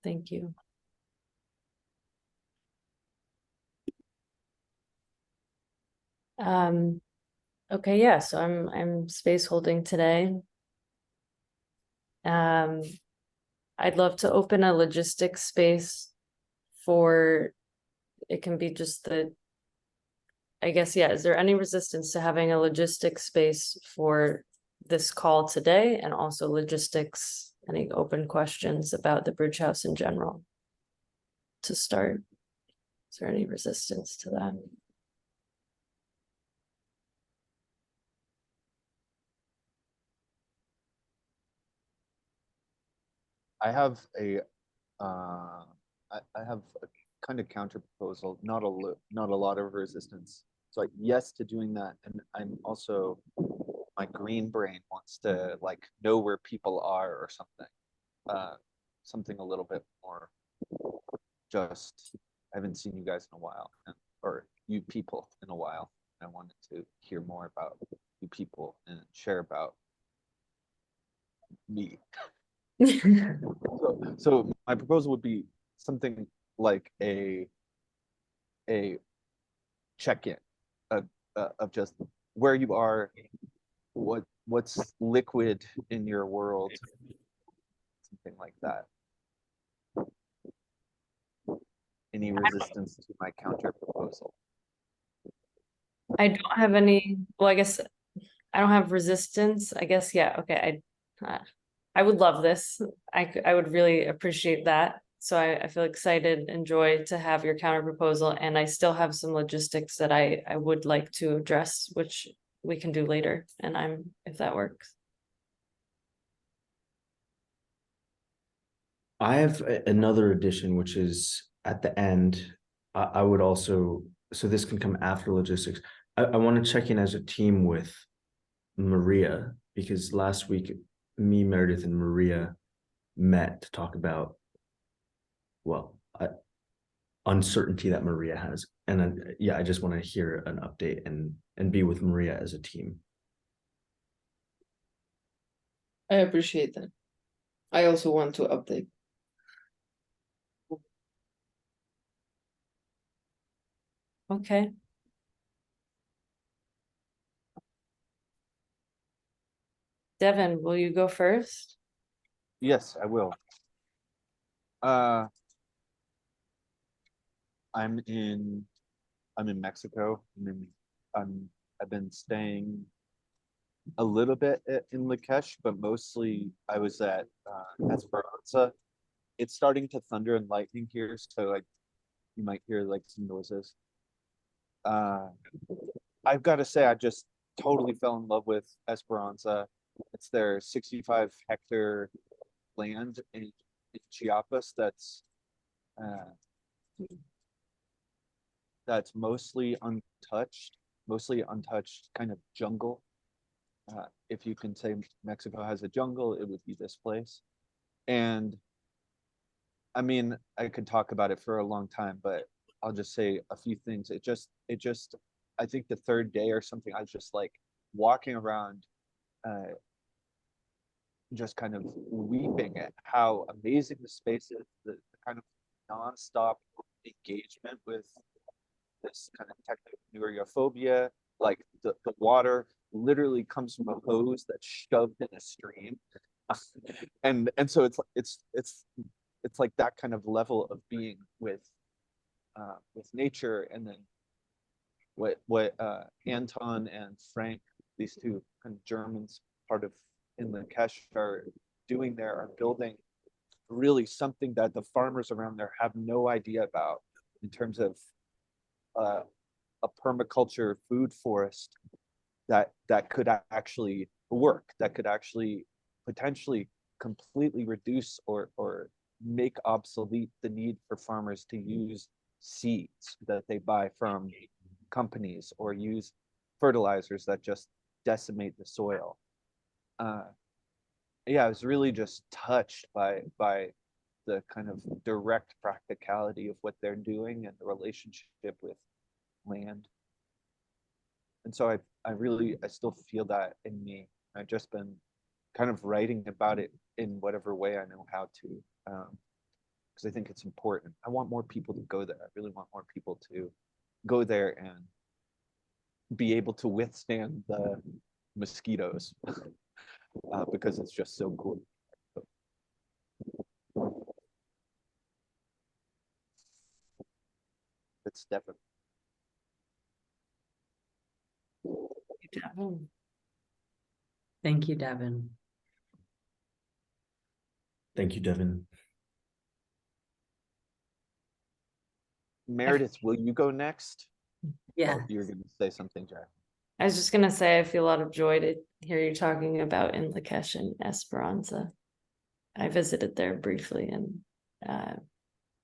Thank you. Okay, yeah, so I'm space holding today. I'd love to open a logistics space for, it can be just I guess, yeah, is there any resistance to having a logistics space for this call today, and also logistics, any open questions about the bridge house in general to start? Is there any resistance to that? I have a I have a kind of counter proposal, not a lot of resistance. So like yes to doing that, and I'm also, my green brain wants to like know where people are or something. Something a little bit more just, I haven't seen you guys in a while, or you people in a while. I wanted to hear more about you people and share about me. So my proposal would be something like a check-in of, of just where you are, what's liquid in your world, something like that. Any resistance to my counter proposal? I don't have any, well, I guess I don't have resistance. I guess, yeah, okay. I would love this. I would really appreciate that. So I feel excited and joy to have your counter proposal, and I still have some logistics that I would like to address, which we can do later, and if that works. I have another addition, which is at the end. I would also, so this can come after logistics. I want to check in as a team with Maria, because last week me, Meredith, and Maria met to talk about, well, uncertainty that Maria has. And then, yeah, I just want to hear an update and be with Maria as a team. I appreciate that. I also want to update. Okay. Devin, will you go first? Yes, I will. Uh, I'm in Mexico. I've been staying a little bit in Lakesh, but mostly I was at Esperanza. It's starting to thunder and lightning here, so like you might hear like some noises. Uh, I've got to say, I just totally fell in love with Esperanza. It's their 65-hectare land in Chiapas uh, that's mostly untouched kind of jungle. If you can say Mexico has a jungle, it would be this place. And I mean, I could talk about it for a long time, but I'll just say a few things. I think the third day or something, I was just like walking around, uh, just kind of weeping at how amazing the space is, the kind of nonstop engagement with this kind of technophobia, like the water literally comes from a hose that's shoved in a stream. And so it's like that kind of level of being with nature. And then what Anton and Frank, these two kind of Germans, part of in the Kesh, are doing there, are building really something that the farmers around there have no idea about, in terms of uh, a permaculture food forest that could actually work, that could actually potentially completely reduce or make obsolete the need for farmers to use seeds that they buy from companies, or use fertilizers that just decimate the soil. Uh, yeah, I was really just touched by the kind of direct practicality of what they're doing and the relationship with land. And so I still feel that in me. I've just been kind of writing about it in whatever way I know how to. because I think it's important. I want more people to go there. I really want more people to go there and be able to withstand the mosquitoes because it's just so cool. It's definitely. Devin. Thank you, Devin. Thank you, Devin. Meredith, will you go next? Yeah. Oh, you're going to say something, Jack. I was just gonna say, I feel a lot of joy to hear you talking about in Lakesh and Esperanza. I visited there briefly and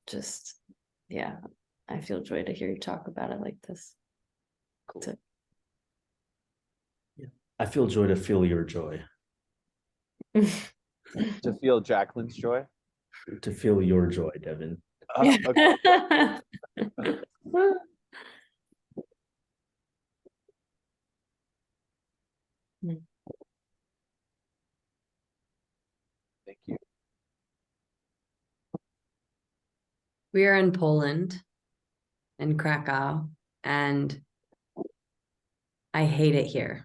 just, yeah, I feel joy to hear you talk about it like this. Cool. So- I feel joy to feel your joy. To feel Jacqueline's joy. To feel your joy, Devin. Okay. Thank you. We are in Poland, in Krakow, and I hate it here.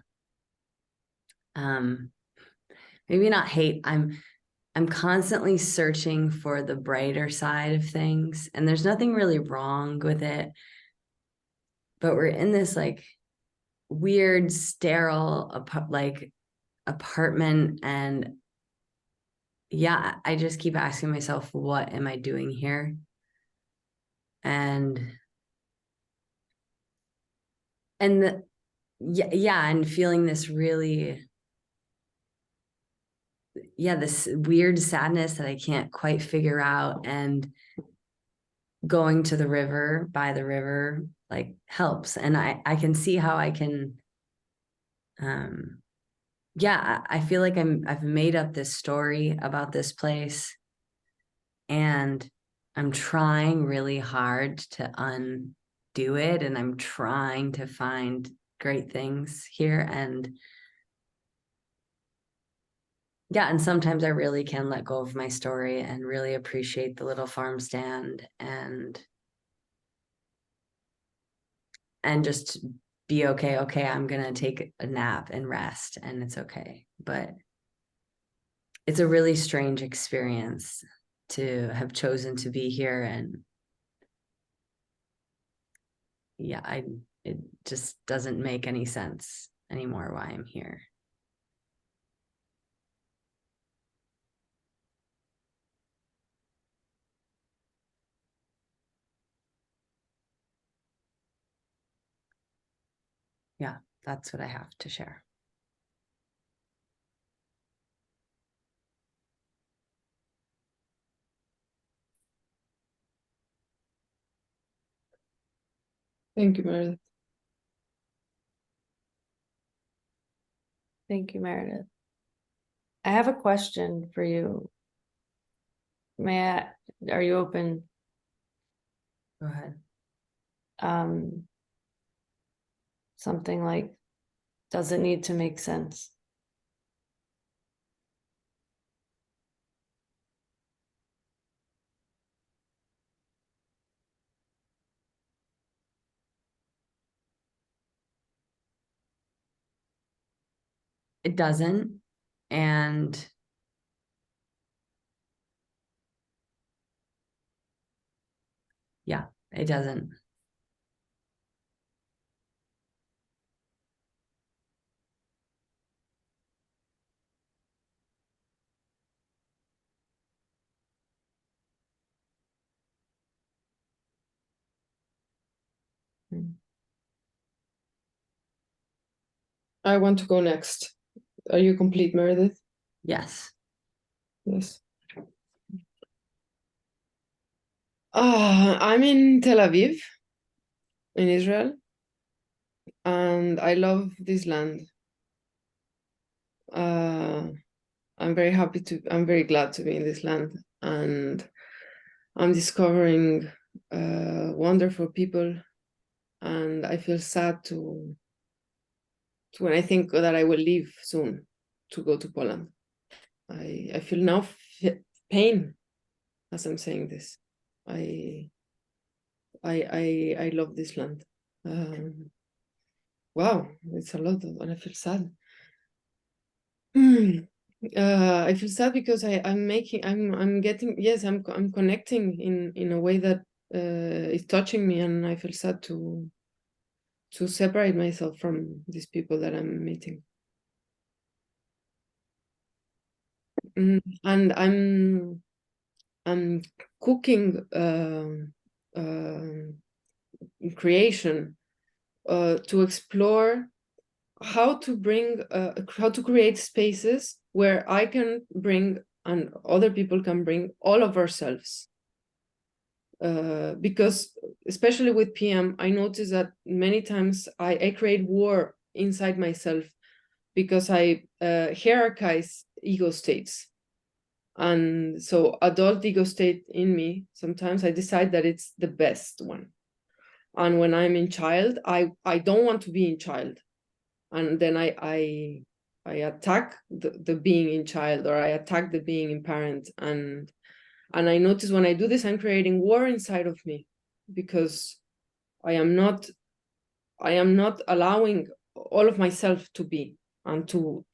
Maybe not hate. I'm constantly searching for the brighter side of things, and there's nothing really wrong with it. But we're in this like weird, sterile, apartment, and yeah, I just keep asking myself, what am I doing here? And yeah, and feeling this really, yeah, this weird sadness that I can't quite figure out, and going to the river, by the river, like helps. And I can see how I can, yeah, I feel like I've made up this story about this place, and I'm trying really hard to undo it, and I'm trying to find great things here. And yeah, and sometimes I really can let go of my story and really appreciate the little farm stand and just be okay. Okay, I'm gonna take a nap and rest, and it's okay. But it's a really strange experience to have chosen to be here, and yeah, it just doesn't make any sense anymore why I'm here. Yeah, that's what I have to share. Thank you, Meredith. Thank you, Meredith. I have a question for you. Are you open? Go ahead. Something like, does it need to make sense? It doesn't, and yeah, it doesn't. I want to go next. Are you complete, Meredith? Yes. Yes. I'm in Tel Aviv, in Israel, and I love this land. I'm very glad to be in this land, and I'm discovering wonderful people, and I feel sad to when I think that I will leave soon to go to Poland. I feel now pain as I'm saying this. I love this land. Wow, it's a lot, and I feel sad. I feel sad because I'm connecting in a way that is touching me, and I feel sad to separate myself from these people that I'm meeting. And I'm cooking creation to explore how to create spaces where I can bring and other people can bring all of ourselves. Because especially with PM, I notice that many times I create war inside myself because I hierarchize ego states. And so adult ego state in me, sometimes I decide that it's the best one. And when I'm in child, I don't want to be in child. And then I attack the being in child, or I attack the being in parent. And I notice when I do this, I'm creating war inside of me, because I am not allowing all of myself to be, and to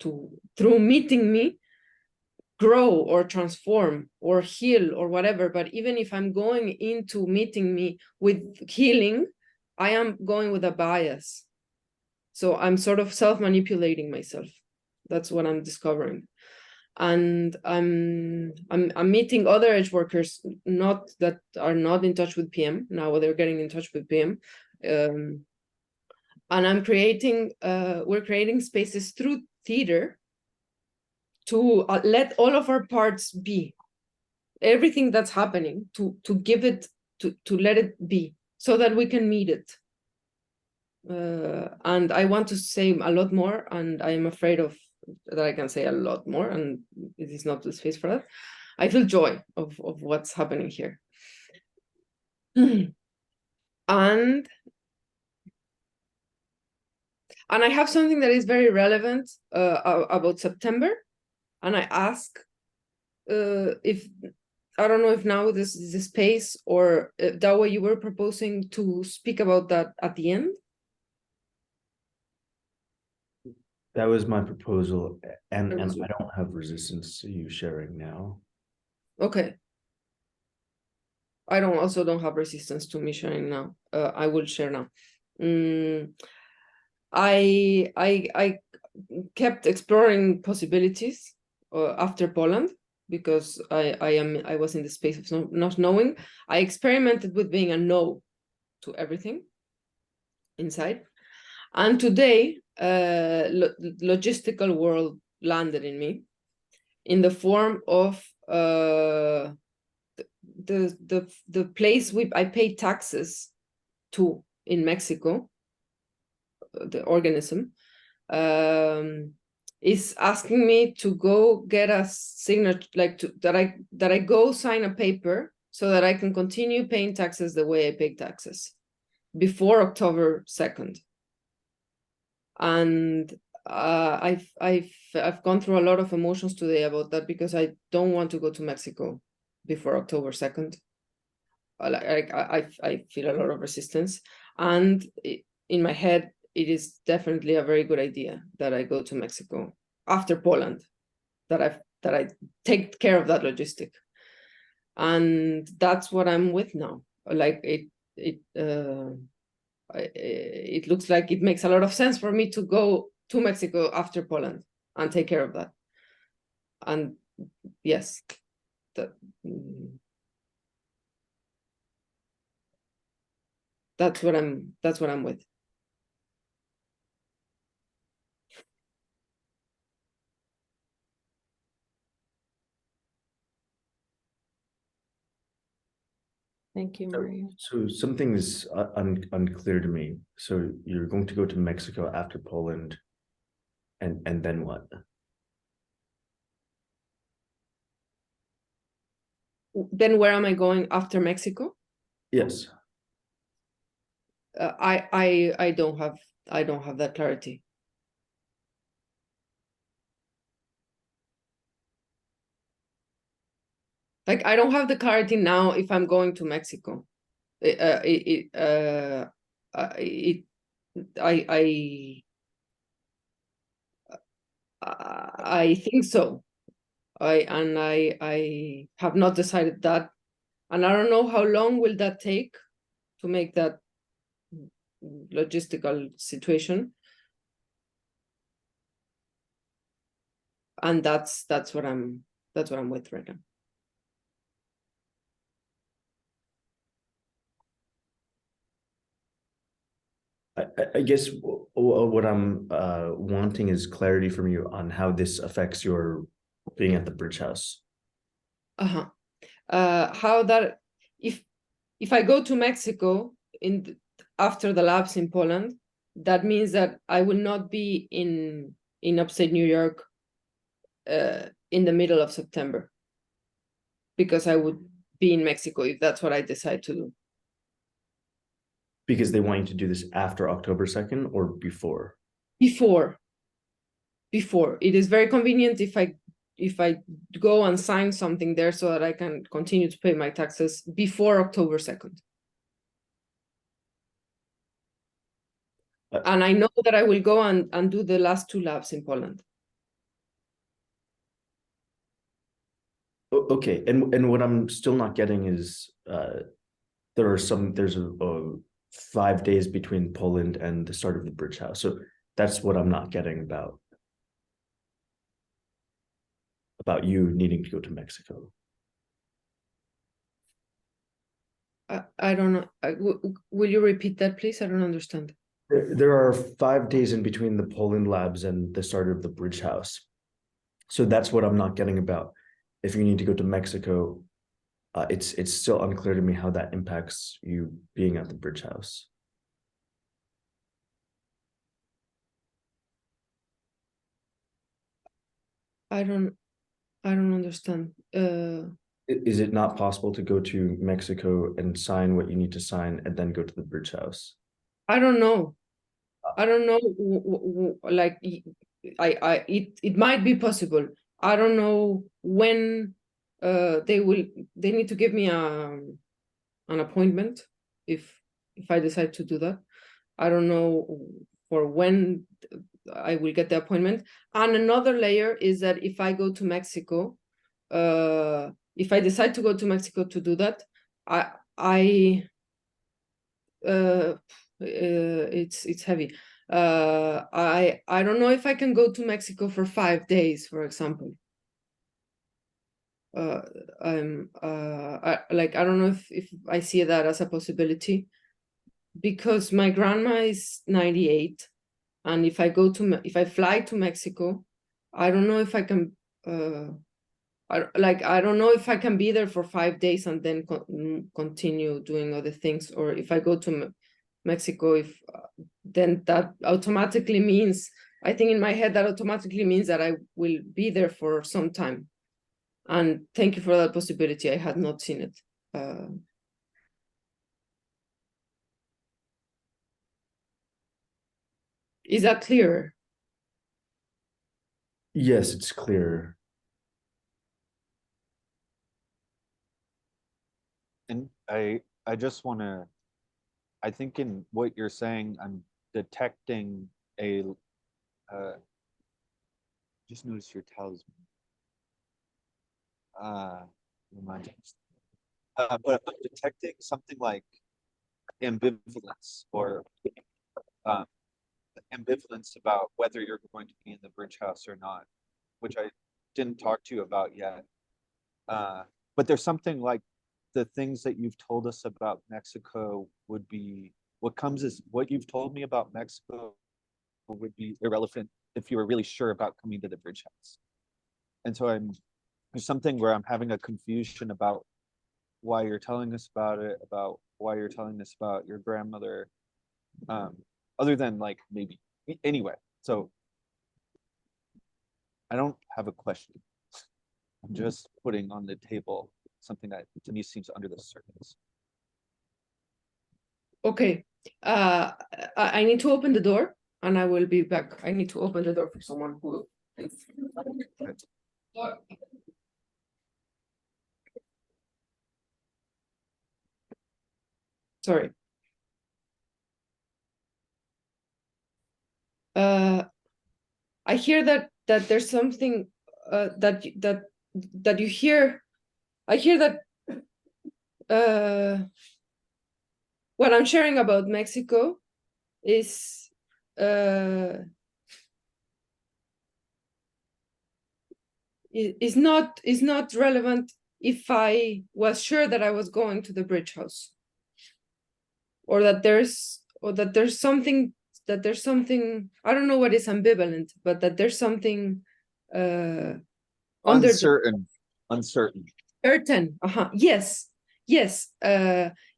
through meeting me, grow or transform or heal or whatever. But even if I'm going into meeting me with healing, I am going with a bias. So I'm sort of self-manipulating myself. That's what I'm discovering. And I'm meeting other edge workers, not that are not in touch with PM. Now they're getting in touch with PM. And I'm creating, we're creating spaces through theater to let all of our parts be, everything that's happening, to give it, to let it be, so that we can meet it. And I want to say a lot more, and I am afraid of that I can say a lot more, and it is not the space for that. I feel joy of what's happening here. And I have something that is very relevant about September, and I ask if, I don't know if now this is the space, or Dawa, you were proposing to speak about that at the end. That was my proposal, and That was I don't have resistance to you sharing now. Okay. I also don't have resistance to me sharing now. I will share now. I kept exploring possibilities after Poland, because I was in the space of not knowing. I experimented with being a no to everything inside, and today logistical world landed in me in the form of the place I pay taxes to in Mexico, the organism, is asking me to go get a signature, like that I go sign a paper so that I can continue paying taxes the way I pay taxes before October 2nd. And I've gone through a lot of emotions today about that, because I don't want to go to Mexico before October 2nd. I feel a lot of resistance, and in my head, it is definitely a very good idea that I go to Mexico after Poland, that I take care of that logistic, and that's what I'm with now. Like it looks like it makes a lot of sense for me to go to Mexico after Poland and take care of that. And yes, that's what I'm with. Thank you, Maria. So something is unclear to me. So you're going to go to Mexico after Poland, and then what? Then where am I going after Mexico? Yes. I don't have that clarity. Like, I don't have the clarity now if I'm going to Mexico. I think so. I have not decided that, and I don't know how long will that take to make that logistical situation. And that's what I'm with right now. I guess what I'm wanting is clarity from you on how this affects your being at the bridge house. How that, if I go to Mexico after the labs in Poland, that means that I will not be in upstate New York in the middle of September, because I would be in Mexico if that's what I decide to do. Because they want you to do this after October 2nd or before? Before. It is very convenient if I go and sign something there so that I can continue to pay my taxes before October 2nd. And I know that I will go and do the last 2 labs in Poland. Okay, and what I'm still not getting is there's a 5 days between Poland and the start of the bridge house. So that's what I'm not getting about you needing to go to Mexico. I don't know. Will you repeat that, please? I don't understand. There are 5 days in between the Poland labs and the start of the bridge house. So that's what I'm not getting about. If you need to go to Mexico, it's still unclear to me how that impacts you being at the bridge house. I don't understand. Is it not possible to go to Mexico and sign what you need to sign and then go to the bridge house? I don't know. Like, it might be possible. I don't know when they need to give me an appointment if I decide to do that. I don't know for when I will get the appointment. And another layer is that if I go to Mexico, if I decide to go to Mexico to do that, it's heavy. I don't know if I can go to Mexico for 5 days, for example. I don't know if I see that as a possibility, because my grandma is 98, and if I fly to Mexico, I don't know if I can I don't know if I can be there for 5 days and then continue doing other things, or if I go to Mexico, then that automatically means, I think in my head that automatically means that I will be there for some time. And thank you for that possibility. I had not seen it. Is that clear? Yes, it's clear. And I just want to, I think in what you're saying, I'm detecting a, just notice your talisman. Remind me. But I'm detecting something like ambivalence or ambivalence about whether you're going to be in the bridge house or not, which I didn't talk to you about yet. But there's something like the things that you've told us about Mexico would be, what you've told me about Mexico would be irrelevant if you were really sure about coming to the bridge house. And so there's something where I'm having a confusion about why you're telling us about it, about why you're telling us about your grandmother, other than like maybe, anyway, so I don't have a question. I'm just putting on the table something that to me seems under the surface. Okay. I need to open the door and I will be back. I need to open the door for someone who. Sorry. I hear that there's something that you hear. I hear that what I'm sharing about Mexico is is not relevant if I was sure that I was going to the bridge house, or that there's something I don't know what is ambivalent, but that there's something under Uncertain, uncertain. certain. Yes, yes.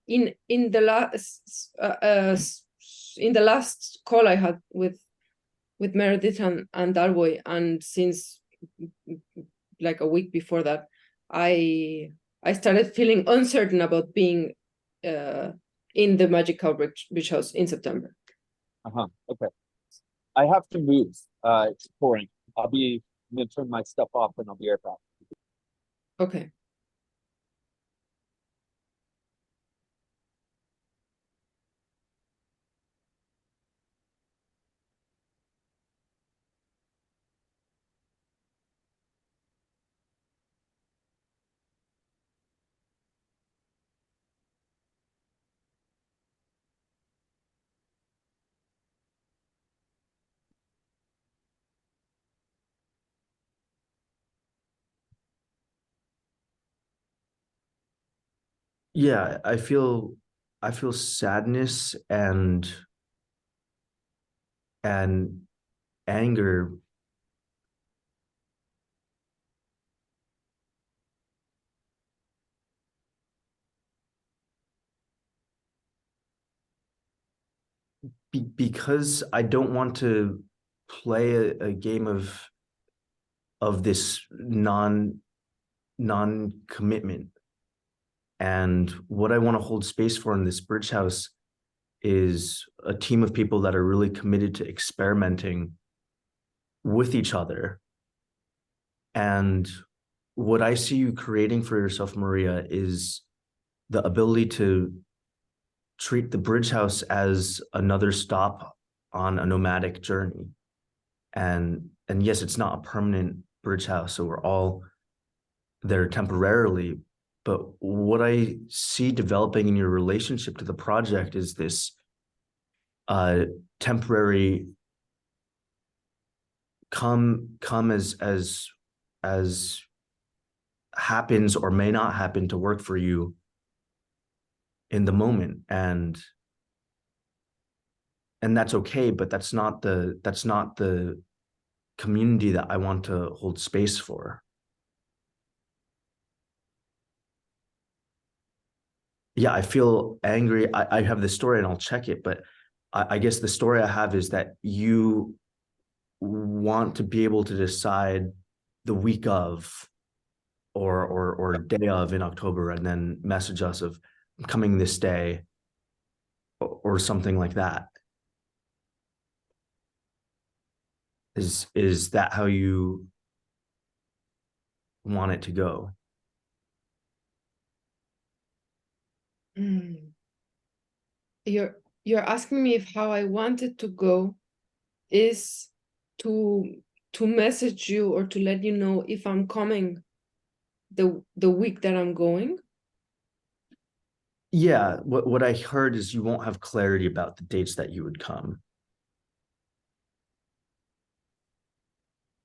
In the last call I had with Meredith and Darboy, and since like a week before that, I started feeling uncertain about being in the Magical Beach House in September. Okay. I have to move. It's pouring. I'm gonna turn my stuff off and I'll be right back. Okay. Yeah, I feel sadness and anger. Because I don't want to play a game of this non commitment. And what I want to hold space for in this bridge house is a team of people that are really committed to experimenting with each other. And what I see you creating for yourself, Maria, is the ability to treat the bridge house as another stop on a nomadic journey. And yes, it's not a permanent bridge house, so we're all there temporarily. But what I see developing in your relationship to the project is this temporary come as happens or may not happen to work for you in the moment. And that's okay, but that's not the community that I want to hold space for. Yeah, I feel angry. I have the story and I'll check it, but I guess the story I have is that you want to be able to decide the week of or day of in October and then message us of coming this day or something like that. Is that how you want it to go? You're asking me if how I want it to go is to message you or to let you know if I'm coming the week that I'm going. Yeah, what I heard is you won't have clarity about the dates that you would come.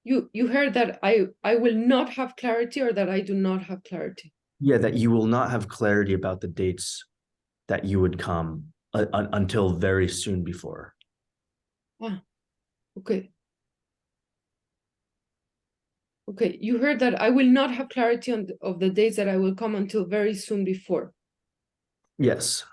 You heard that I will not have clarity, or that I do not have clarity? Yeah, that you will not have clarity about the dates that you would come until very soon before. Okay. Okay, you heard that I will not have clarity of the dates that I will come until very soon before. Yes.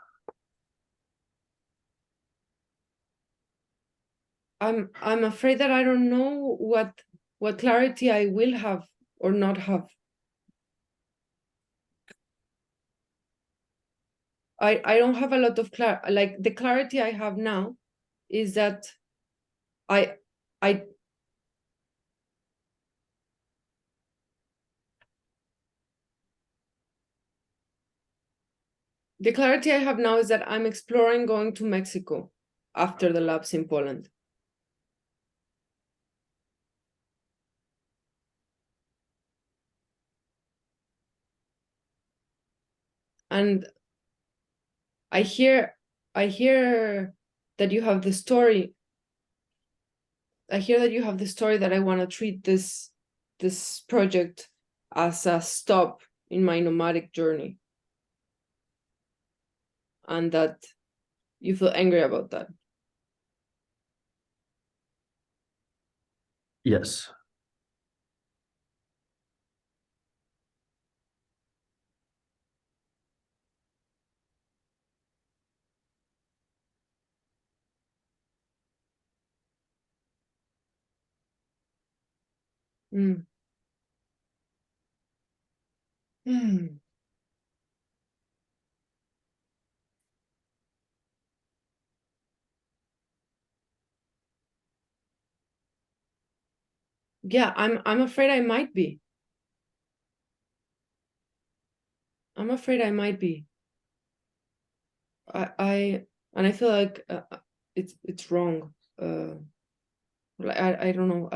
I'm afraid that I don't know what clarity I will have or not have. I don't have a lot of like the clarity I have now is that I The clarity I have now is that I'm exploring going to Mexico after the labs in Poland. And I hear that you have the story. I hear that you have the story that I want to treat this project as a stop in my nomadic journey. And that you feel angry about that. Yes. Mm. Mm. Yeah, I'm afraid I might be. I'm afraid I might be. I feel like it's wrong. I don't know.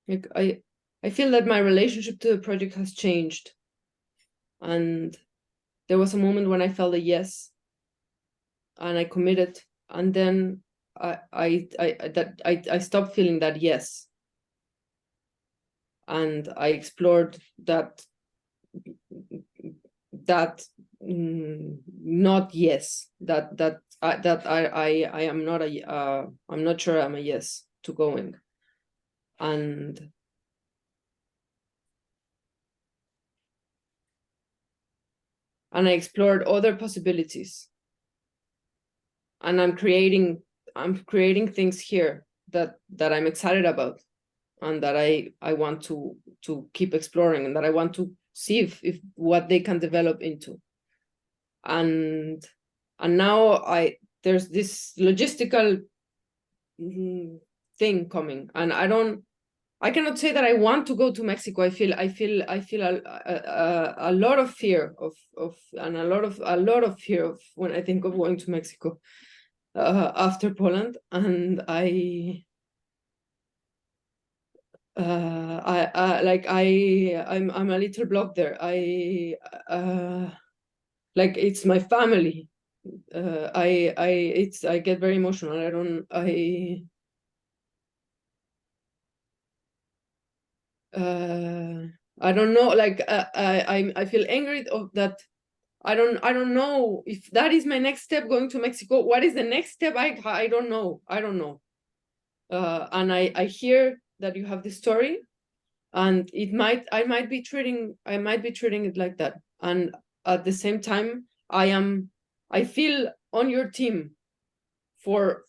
Like I feel that my relationship to the project has changed, and there was a moment when I felt a yes, and I committed, and then I stopped feeling that yes, and I explored that not yes, that I am not I'm not sure I'm a yes to going, and I explored other possibilities, and I'm creating things here that I'm excited about, and that I want to keep exploring, and that I want to see if what they can develop into. And now there's this logistical thing coming, and I cannot say that I want to go to Mexico. I feel a lot of fear and a lot of fear of when I think of going to Mexico after Poland, and I'm a little blocked there. Like it's my family. I get very emotional. I don't know. Like I feel angry of that. I don't know if that is my next step going to Mexico. What is the next step? I don't know. I don't know. And I hear that you have this story, and I might be treating it like that. And at the same time, I feel on your team for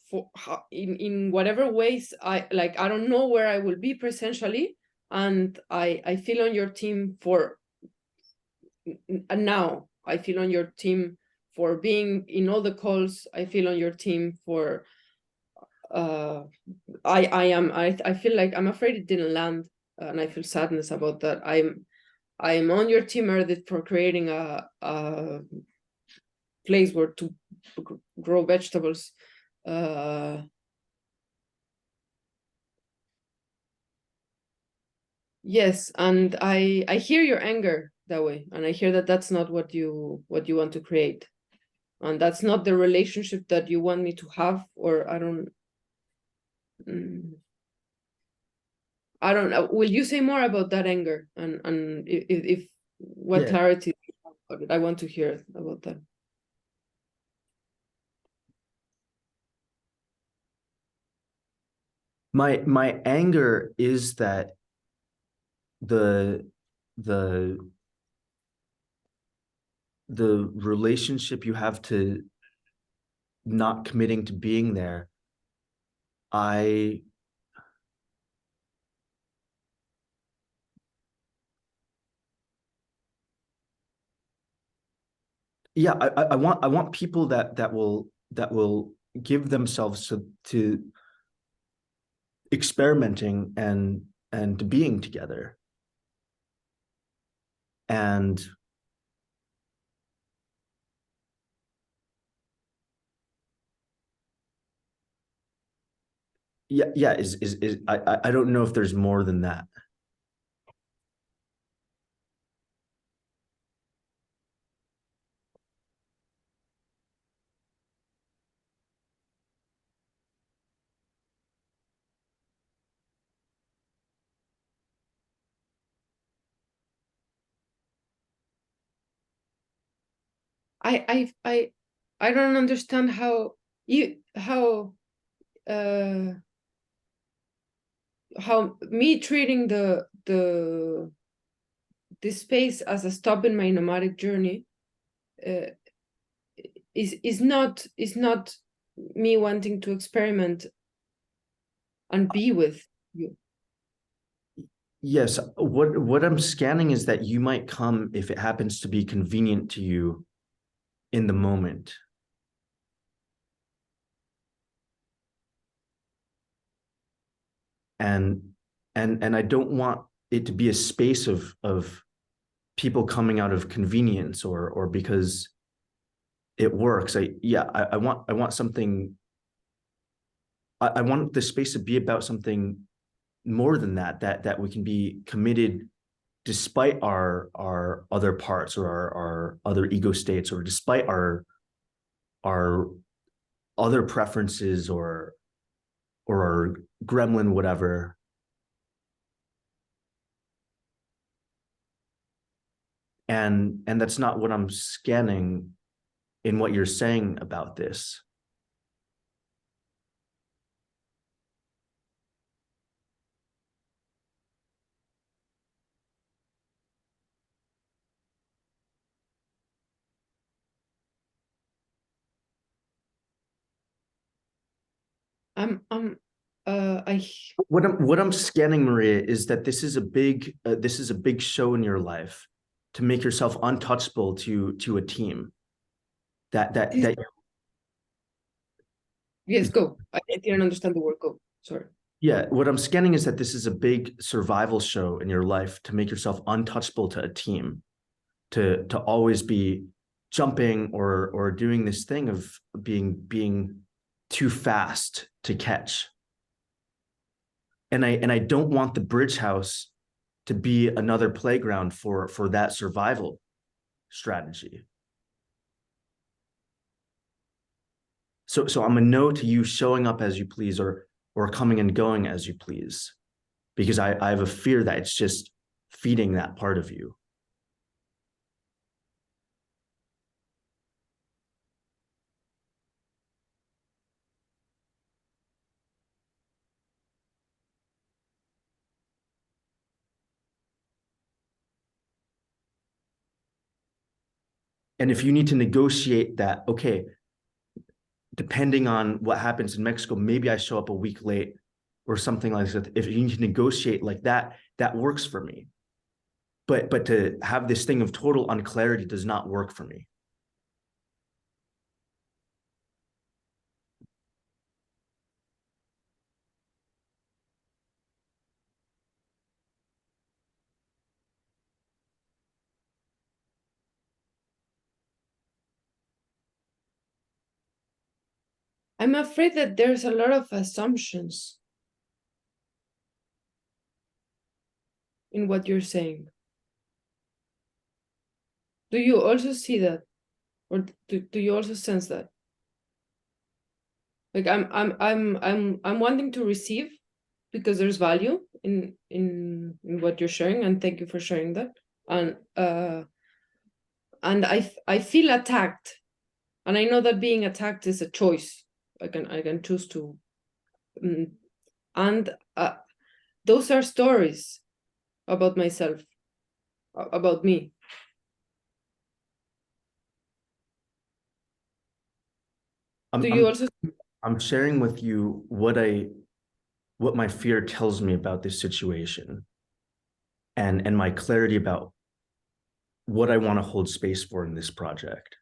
in whatever ways I don't know where I will be presentially, and I feel on your team for now. I feel on your team for being in all the calls. I feel on your team for I feel like I'm afraid it didn't land, and I feel sadness about that. I'm on your team, Meredith, for creating a place where to grow vegetables. Yes, and I hear your anger that way, and I hear that that's not what you want to create, and that's not the relationship that you want me to have, or I don't. I don't know. Will you say more about that anger, and if what Yeah. clarity you have about it? I want to hear about that. My anger is that the the the relationship you have to not committing to being there, I yeah, I want people that will give themselves to experimenting and to being together. And Yeah, is I don't know if there's more than that. I don't understand uh how me treating this space as a stop in my nomadic journey uh, is not me wanting to experiment and be with you. Yes, what I'm scanning is that you might come if it happens to be convenient to you in the moment. And I don't want it to be a space of people coming out of convenience or because it works. I want something. I want the space to be about something more than that we can be committed despite our other parts or our other ego states or despite our other preferences or our gremlin whatever. And that's not what I'm scanning in what you're saying about this. I What I'm scanning, Maria, is that this is a big show in your life to make yourself untouchable to a team. That Yes, go. I didn't understand the word go. Sorry. yeah, what I'm scanning is that this is a big survival show in your life to make yourself untouchable to a team, to always be jumping or doing this thing of being too fast to catch. And I don't want the bridge house to be another playground for that survival strategy. So I'm a no to you showing up as you please or coming and going as you please, because I have a fear that it's just feeding that part of you. And if you need to negotiate that, okay, depending on what happens in Mexico, maybe I show up a week late or something like that. If you need to negotiate like that, that works for me. But to have this thing of total unclarity does not work for me. I'm afraid that there's a lot of assumptions in what you're saying. Do you also see that? Or do you also sense that? Like I'm wanting to receive because there's value in what you're sharing, and thank you for sharing that. And I feel attacked, and I know that being attacked is a choice. I can choose to, and those are stories about myself, about me. Do you also? I'm sharing with you what my fear tells me about this situation and my clarity about what I want to hold space for in this project.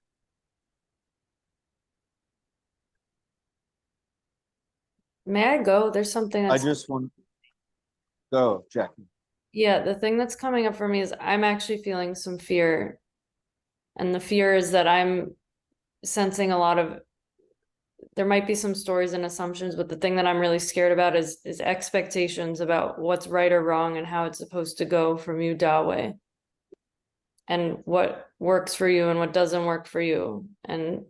May I go? There's something I that's just want, go, Jackie. yeah, the thing that's coming up for me is I'm actually feeling some fear. And the fear is that I'm sensing a lot of there might be some stories and assumptions, but the thing that I'm really scared about is expectations about what's right or wrong and how it's supposed to go from you, Dawei. And what works for you and what doesn't work for you. And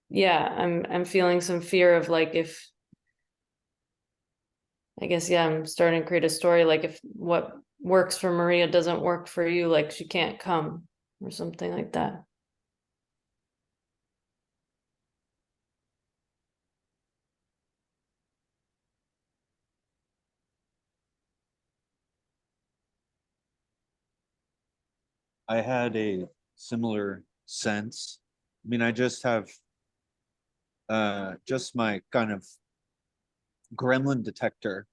yeah, I'm feeling some fear of like if I guess yeah, I'm starting to create a story like if what works for Maria doesn't work for you, like she can't come or something like that. I had a similar sense. I mean, I just have just my kind of gremlin detector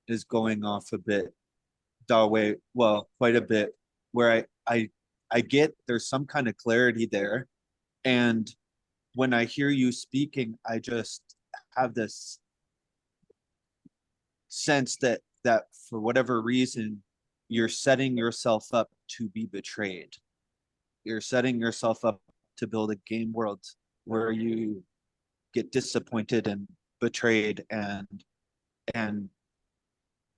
is going off a bit that way, well, quite a bit, where I get there's some kind of clarity there. And when I hear you speaking, I just have this sense that for whatever reason, you're setting yourself up to be betrayed. You're setting yourself up to build a game world where you get disappointed and betrayed and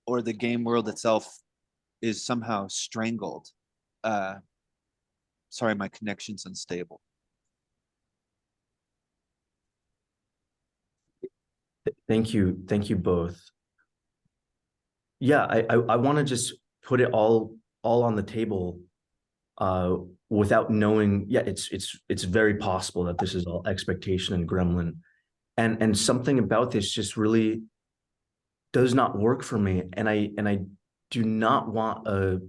or the game world itself is somehow strangled. Sorry, my connection's unstable. Thank you both. Yeah, I want to just put it all on the table without knowing. Yeah, it's very possible that this is all expectation and gremlin, and something about this just really does not work for me, and I do not want a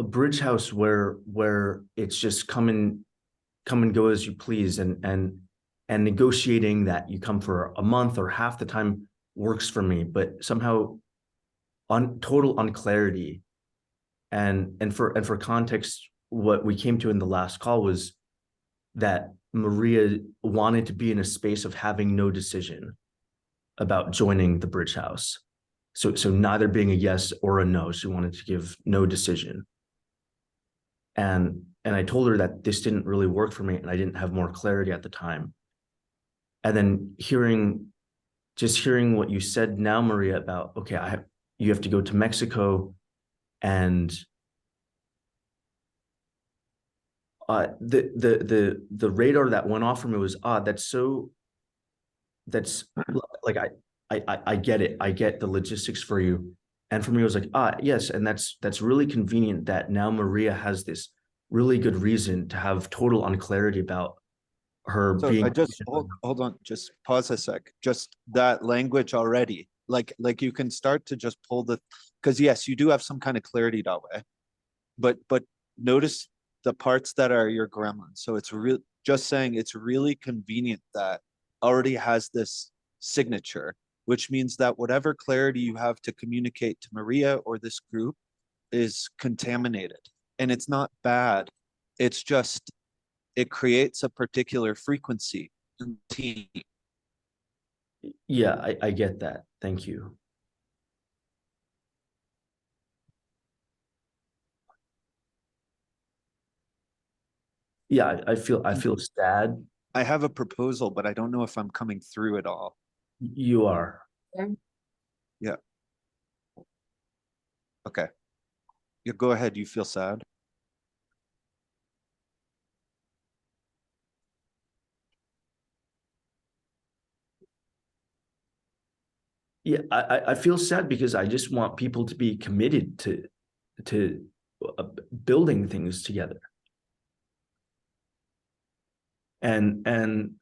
bridge house where it's just come and go as you please, and negotiating that you come for a month or half the time works for me, but somehow on total unclarity. And for context, what we came to in the last call was that Maria wanted to be in a space of having no decision about joining the bridge house. So neither being a yes or a no, she wanted to give no decision. And I told her that this didn't really work for me and I didn't have more clarity at the time. And then hearing what you said now, Maria, about, okay, you have to go to Mexico, and the radar that went off for me was, that's like, I get it. I get the logistics for you. And for me, it was like, yes. And that's really convenient that now Maria has this really good reason to have total unclarity about her So being. I just hold on, just pause a sec. Just that language already, like you can start to just pull because yes, you do have some kind of clarity that way, but notice the parts that are your gremlin. So it's just saying it's really convenient that already has this signature, which means that whatever clarity you have to communicate to Maria or this group is contaminated, and it's not bad. It's just it creates a particular frequency in the team. Yeah, I get that. Thank you. Yeah, I feel sad. I have a proposal, but I don't know if I'm coming through at all. You are. Yeah. Okay. Yeah, go ahead. You feel sad? Yeah, I feel sad because I just want people to be committed to building things together. And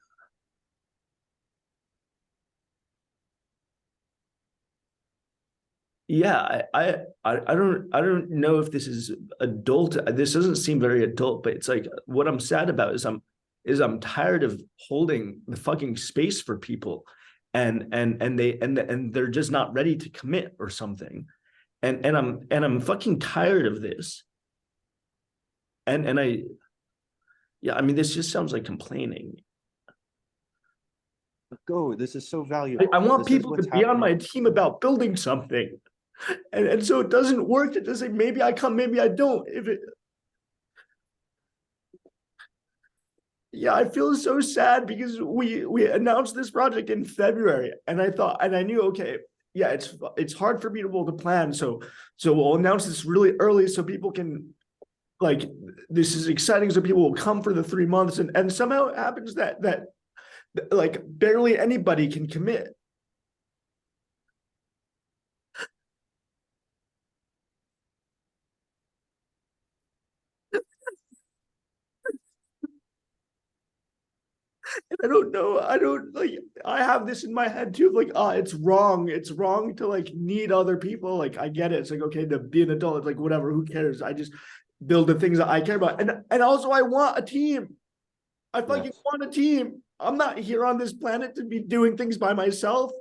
yeah, I don't know if this is adult. This doesn't seem very adult, but it's like what I'm sad about is I'm tired of holding the fucking space for people, and they're just not ready to commit or something, and I'm fucking tired of this. And yeah, I mean, this just sounds like complaining. Go. This is so valuable. I want This is people to what's be on my happening. team about building something. And so it doesn't work to just say, maybe I come, maybe I don't. Yeah, I feel so sad because we announced this project in February, and I knew, okay, yeah, it's hard for me to be able to plan, so we'll announce this really early so people can, like, this is exciting, so people will come for the 3 months, and somehow it happens that like barely anybody can commit. I don't know. I don't like. I have this in my head too. Of like, it's wrong. It's wrong to like need other people. Like, I get it. It's like, okay, to be an adult, it's like whatever. Who cares? I just build the things that I care about, and also I want a team. I fucking Yes. want a team. I'm not here on this planet to be doing things by myself.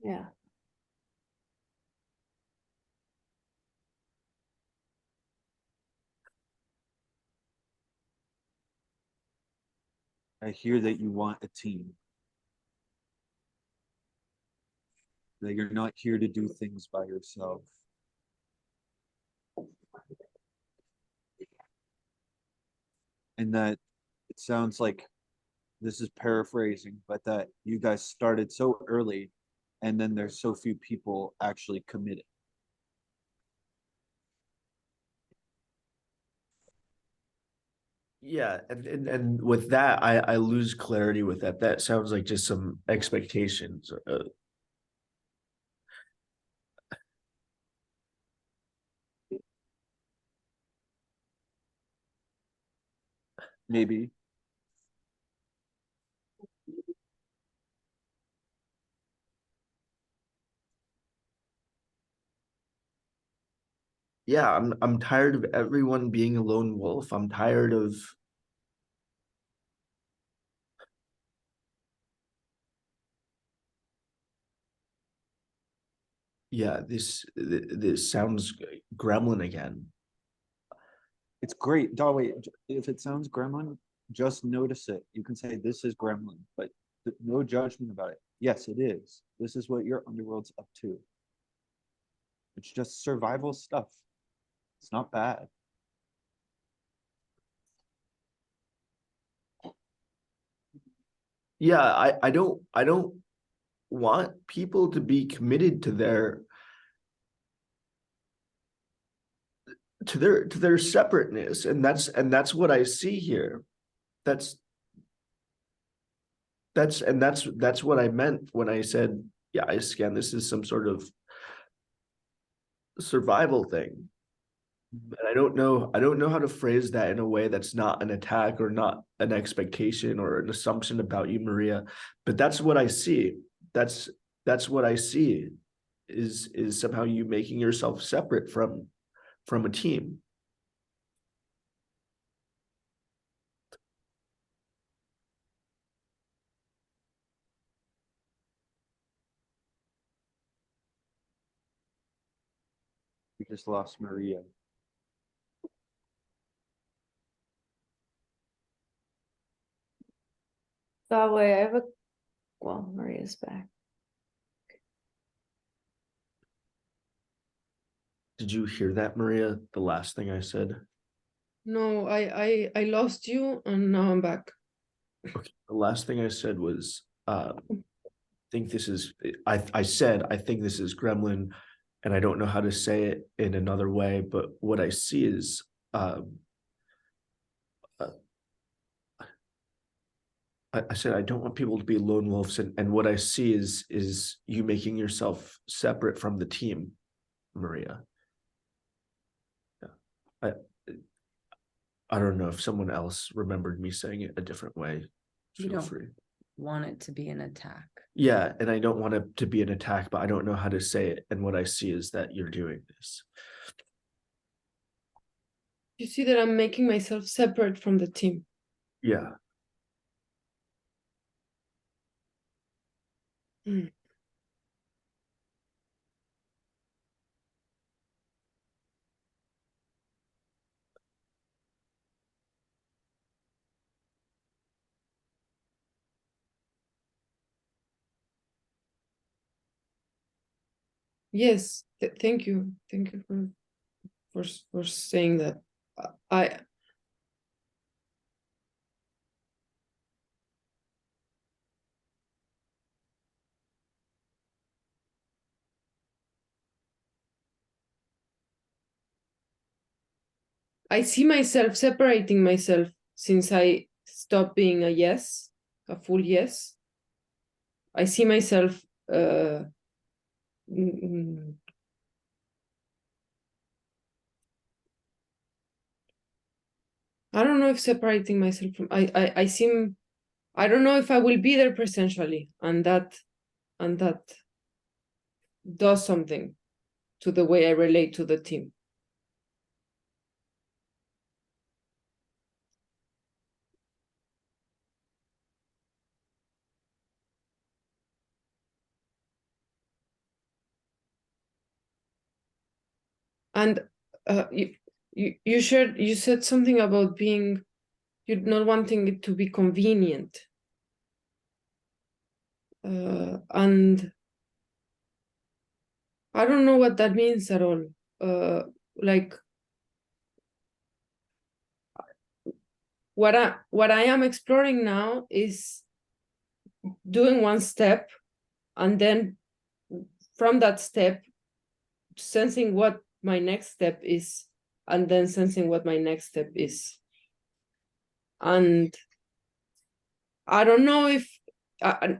Yeah. I hear that you want a team, that you're not here to do things by yourself. And that it sounds like, this is paraphrasing, but that you guys started so early and then there's so few people actually committed. Yeah, and with that, I lose clarity with that. That sounds like just some expectations. Maybe. Yeah, I'm tired of everyone being a lone wolf. I'm tired of, yeah, this sounds gremlin again. It's great. Wait, if it sounds gremlin, just notice it. You can say this is gremlin, but no judgment about it. Yes, it is. This is what your underworld's up to. It's just survival stuff. It's not bad. Yeah, I don't want people to be committed to their separateness, and that's what I see here. That's that's what I meant when I said, yeah, I scan, this is some sort of survival thing. And I don't know how to phrase that in a way that's not an attack or not an expectation or an assumption about you, Maria. But that's what I see. That's that's what I see is somehow you making yourself separate from a team. We just lost Maria. That way I have a, well, Maria's back. Did you hear that, Maria? The last thing I said? No, I lost you and now I'm back. Okay. The last thing I said was think this is I said I think this is gremlin, and I don't know how to say it in another way, but what I see is um uh, I said I don't want people to be lone wolves, and what I see is you making yourself separate from the team, Maria. Yeah. I I don't know if someone else remembered me saying it a different way. You Feel don't free. want it to be an attack. Yeah, and I don't want it to be an attack, but I don't know how to say it. And what I see is that you're doing this. You see that I'm making myself separate from the team. Yeah. Mm. Yes, thank you for saying that. I I see myself separating myself since I stopped being a full yes. I see myself mm, mm, I don't know if separating myself from I seem I don't know if I will be there presentially, and that does something to the way I relate to the team. And you said something about being you're not wanting it to be convenient. And I don't know what that means at all. Like what I am exploring now is doing one step, and then from that step sensing what my next step is, and then sensing what my next step is. And I don't know if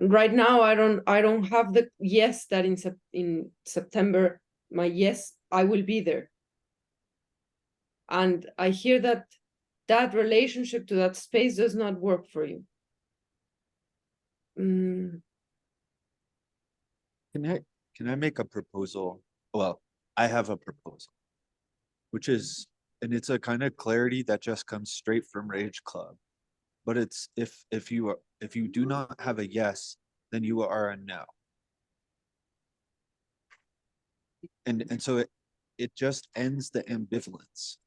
right now I don't have the yes that in September my yes I will be there. And I hear that that relationship to that space does not work for you. Can I make a proposal? Well, I have a proposal, which is, and it's a kind of clarity that just comes straight from Rage Club. But it's if you do not have a yes, then you are a no. And so it just ends the ambivalence.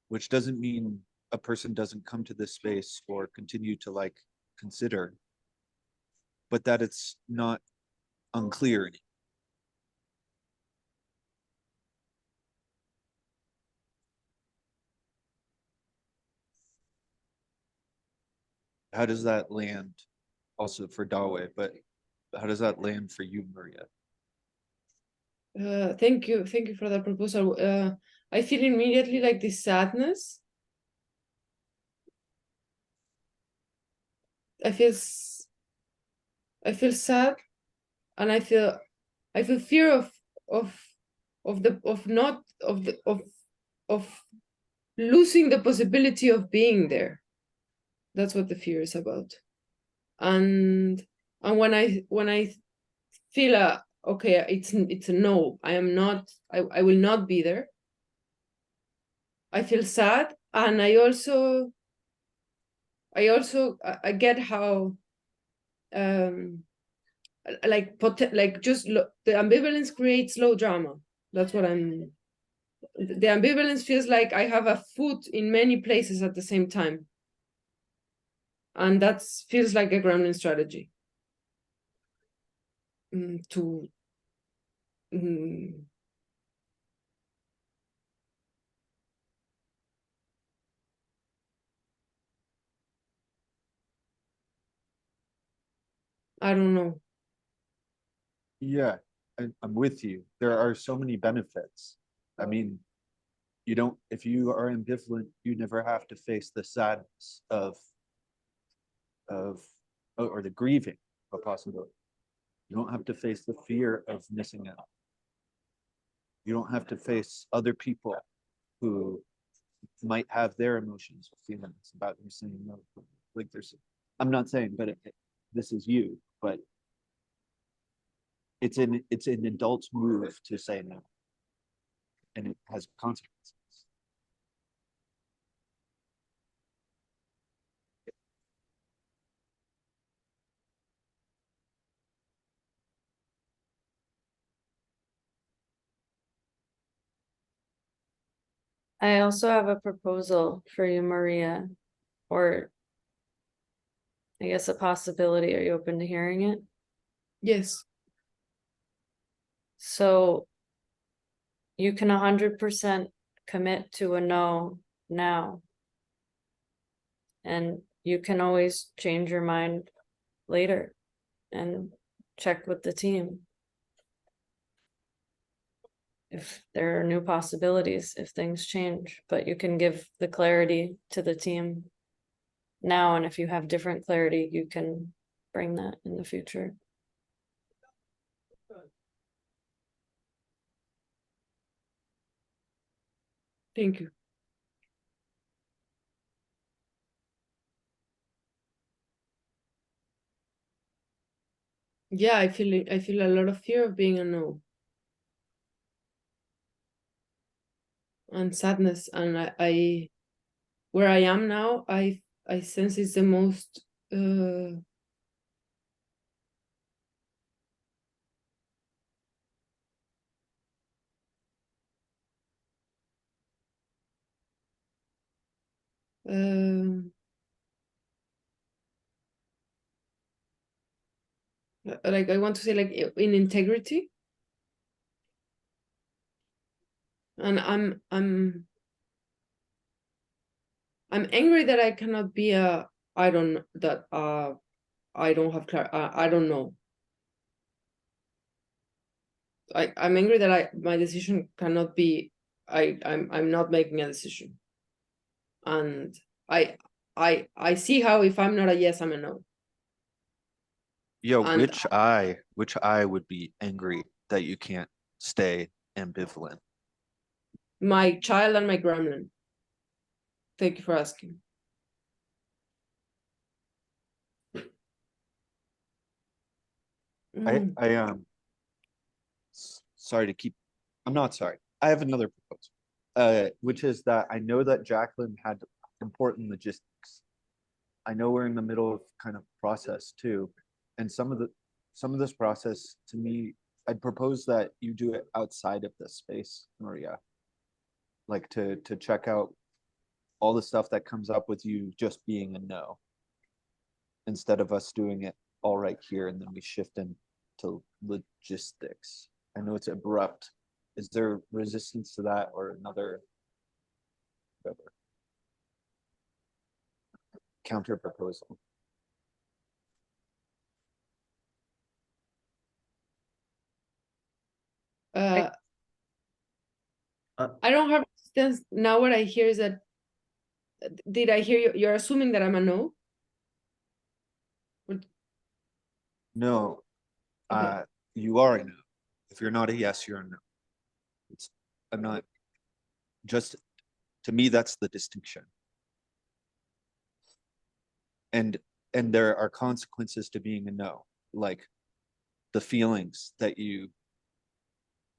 Which doesn't mean a person doesn't come to this space or continue to like consider, but that it's not unclear anymore. How does that land also for Dawe, but how does that land for you, Maria? Thank you for the proposal. I feel immediately like this sadness. I feel sad, and I feel fear of losing the possibility of being there. That's what the fear is about. And when I feel okay, it's a no, I will not be there, I feel sad. And I get how the ambivalence creates low drama. That's what the ambivalence feels like I have a foot in many places at the same time, and that feels like a gremlin strategy to I don't know. Yeah, I'm with you. There are so many benefits. I mean, you don't, if you are ambivalent, you never have to face the sadness of or the grieving of a possibility. You don't have to face the fear of missing out. You don't have to face other people who might have their emotions or feelings about you saying no. Like I'm not saying, but this is you, but it's an adult's move to say no, and it has consequences. I also have a proposal for you, Maria, or I guess a possibility. Are you open to hearing it? Yes. So you can 100% commit to a no now. And you can always change your mind later and check with the team. If there are new possibilities, if things change, but you can give the clarity to the team now. And if you have different clarity, you can bring that in the future. Thank you. Yeah, I feel a lot of fear of being a no. And sadness, and I where I am now, I sense it's the most like, I want to say, like, in integrity. And I'm angry that I cannot be a I don't that I don't have I don't know. I'm angry that my decision cannot be I'm not making a decision. And I see how if I'm not a yes, I'm a no. Yeah, And which I would be angry that you can't stay ambivalent. my child and my gremlin. Thank you for asking. I sorry to keep, I'm not sorry. I have another proposal, which is that I know that Jacqueline had important logistics. I know we're in the middle of kind of process too, and some of this process, to me, I'd propose that you do it outside of this space, Maria. Like to check out all the stuff that comes up with you just being a no, instead of us doing it all right here and then we shift into logistics. I know it's abrupt. Is there resistance to that, or another whatever counter proposal? I don't have resistance. Now what I hear is that, did I hear you? You're assuming that I'm a no? No, Okay. you are a no. If you're not a yes, you're a no. I'm not, just, to me, that's the distinction. And there are consequences to being a no, like the feelings that you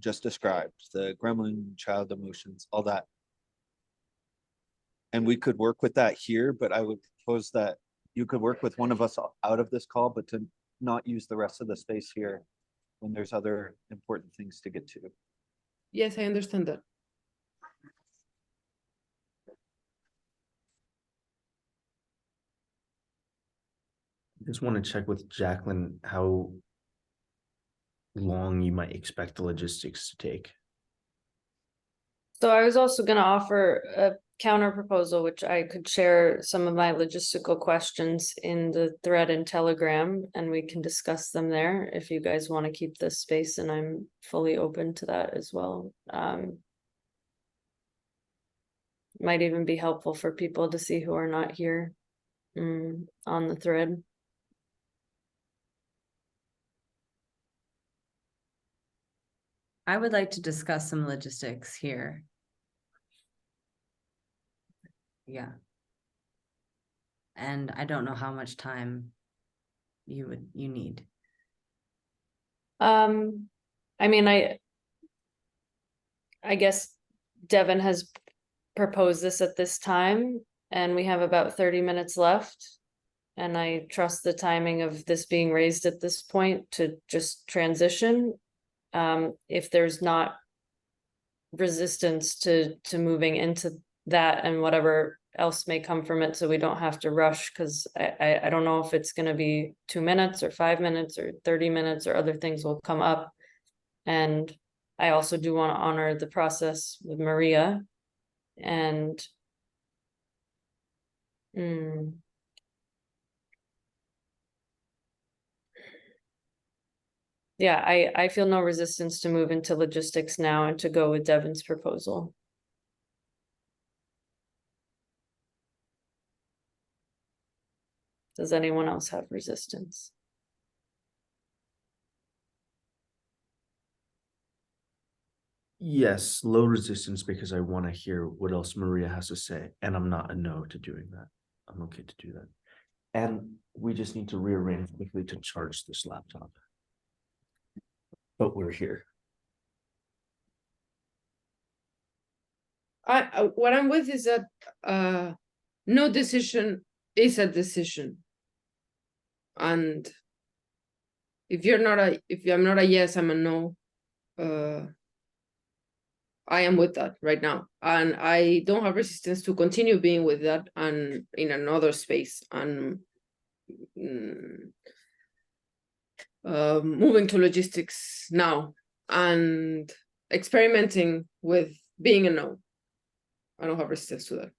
just described, the gremlin child emotions, all that. And we could work with that here, but I would propose that you could work with one of us out of this call, but to not use the rest of the space here when there's other important things to get to. Yes, I understand that. I just want to check with Jacqueline how long you might expect the logistics to take. So I was also going to offer a counter proposal, which I could share some of my logistical questions in the thread in Telegram, and we can discuss them there if you guys want to keep this space, and I'm fully open to that as well. Might even be helpful for people to see who are not here on the thread. I would like to discuss some logistics here. Yeah. And I don't know how much time you need. I mean, I guess Devin has proposed this at this time, and we have about 30 minutes left. And I trust the timing of this being raised at this point to just transition. If there's not resistance to moving into that and whatever else may come from it, so we don't have to rush, because I don't know if it's going to be 2 minutes or 5 minutes or 30 minutes, or other things will come up, And I also do want to honor the process with Maria. And yeah, I feel no resistance to move into logistics now and to go with Devin's proposal. Does anyone else have resistance? Yes, low resistance because I want to hear what else Maria has to say, and I'm not a no to doing that. I'm okay to do that. And we just need to rearrange quickly to charge this laptop. But we're here. What I'm with is that no decision is a decision. And if I'm not a yes, I'm a no. I am with that right now, and I don't have resistance to continue being with that and in another space and moving to logistics now and experimenting with being a no. I don't have resistance to that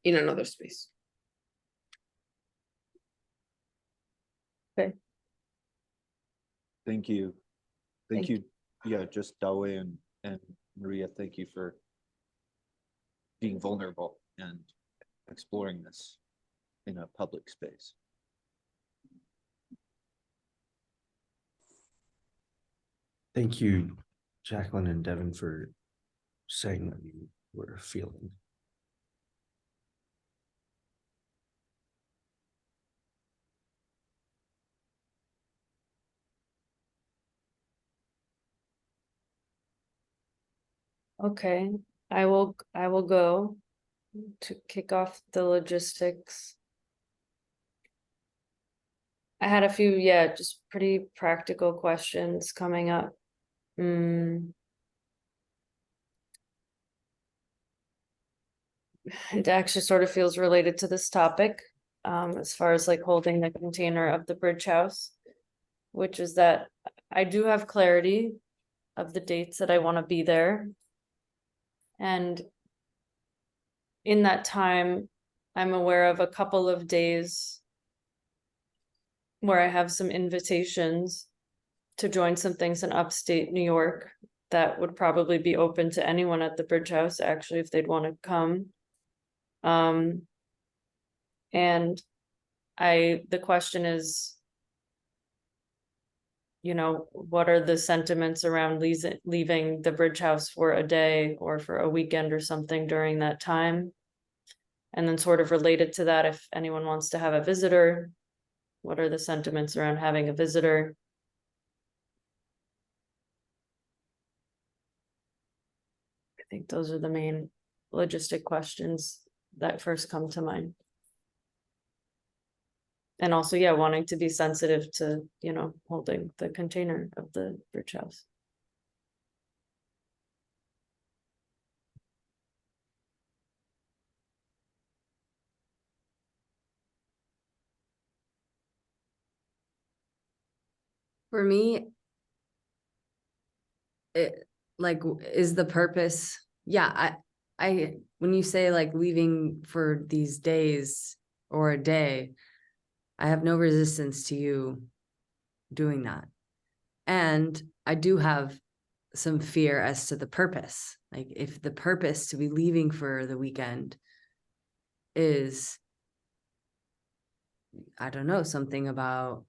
in another space. Okay. Thank you. Thank Thank you. Yeah, just Dawe and Maria, thank you for being vulnerable and exploring this in a public space. Thank you, Jacqueline and Devin, for saying what you were feeling. Okay, I will go to kick off the logistics. I had a few, yeah, just pretty practical questions coming up. It actually sort of feels related to this topic, as far as like holding the container of the bridge house, which is that I do have clarity of the dates that I want to be there. And in that time, I'm aware of a couple of days where I have some invitations to join some things in upstate New York that would probably be open to anyone at the bridge house, actually, if they'd want to come. And the question is, you know, what are the sentiments around leaving the bridge house for a day or for a weekend or something during that time? And then sort of related to that, if anyone wants to have a visitor, what are the sentiments around having a visitor? I think those are the main logistic questions that first come to mind. And also, yeah, wanting to be sensitive to, you know, holding the container of the bridge house. For me, it like is the purpose. Yeah, I when you say like leaving for these days or a day, I have no resistance to you doing that. And I do have some fear as to the purpose. Like if the purpose to be leaving for the weekend is, I don't know, something about,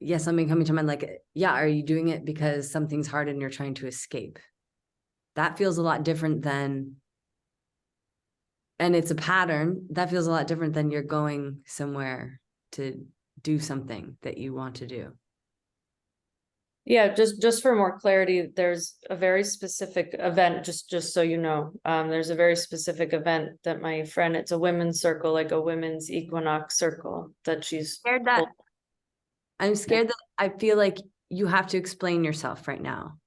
yeah, something coming to mind, like, yeah, are you doing it because something's hard and you're trying to escape? That feels a lot different than, and it's a pattern, that feels a lot different than you're going somewhere to do something that you want to do. Yeah, just for more clarity, there's a very specific event, just so you know, there's a very specific event that my friend, it's a women's circle, like a women's equinox circle that she's Scared that, I'm scared that I feel like you have to explain yourself right now.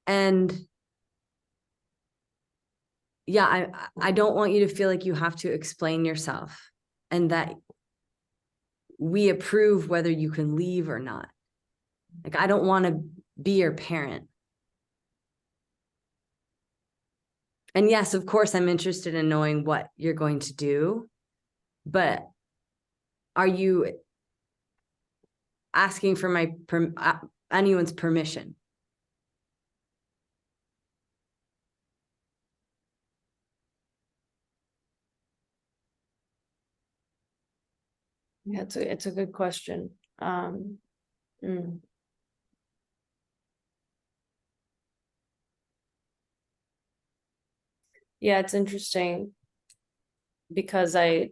And yeah, I don't want you to feel like you have to explain yourself. and that we approve whether you can leave or not. Like, I don't want to be your parent. And yes, of course, I'm interested in knowing what you're going to do, but are you asking for my anyone's permission? Yeah, it's a good question. Mm. Yeah, it's interesting because in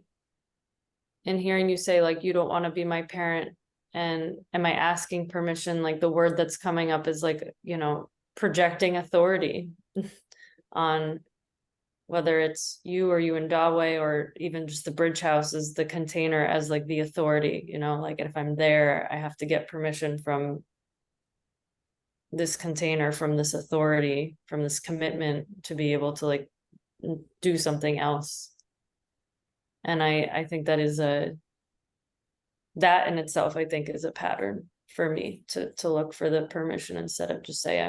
hearing you say like you don't want to be my parent, and am I asking permission? Like the word that's coming up is like, you know, projecting authority on whether it's you or you and Dawe, or even just the bridge house as the container, as like the authority, you know, like if I'm there, I have to get permission from this container, from this authority, from this commitment to be able to like do something else. And I think that is that in itself, I think, is a pattern for me to look for the permission instead of just say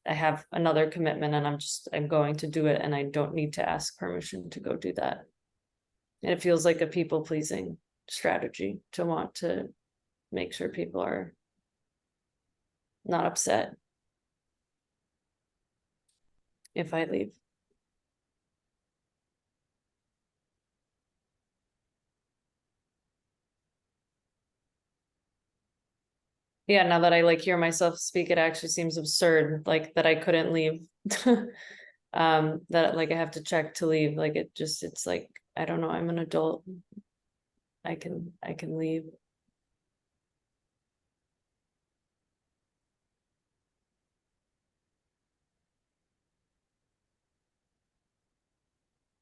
I have another commitment and I'm going to do it and I don't need to ask permission to go do that. And it feels like a people pleasing strategy to want to make sure people are not upset if I leave. Yeah, now that I like hear myself speak, it actually seems absurd, like that I couldn't leave. That like I have to check to leave. Like it's like, I don't know, I'm an adult. I can leave.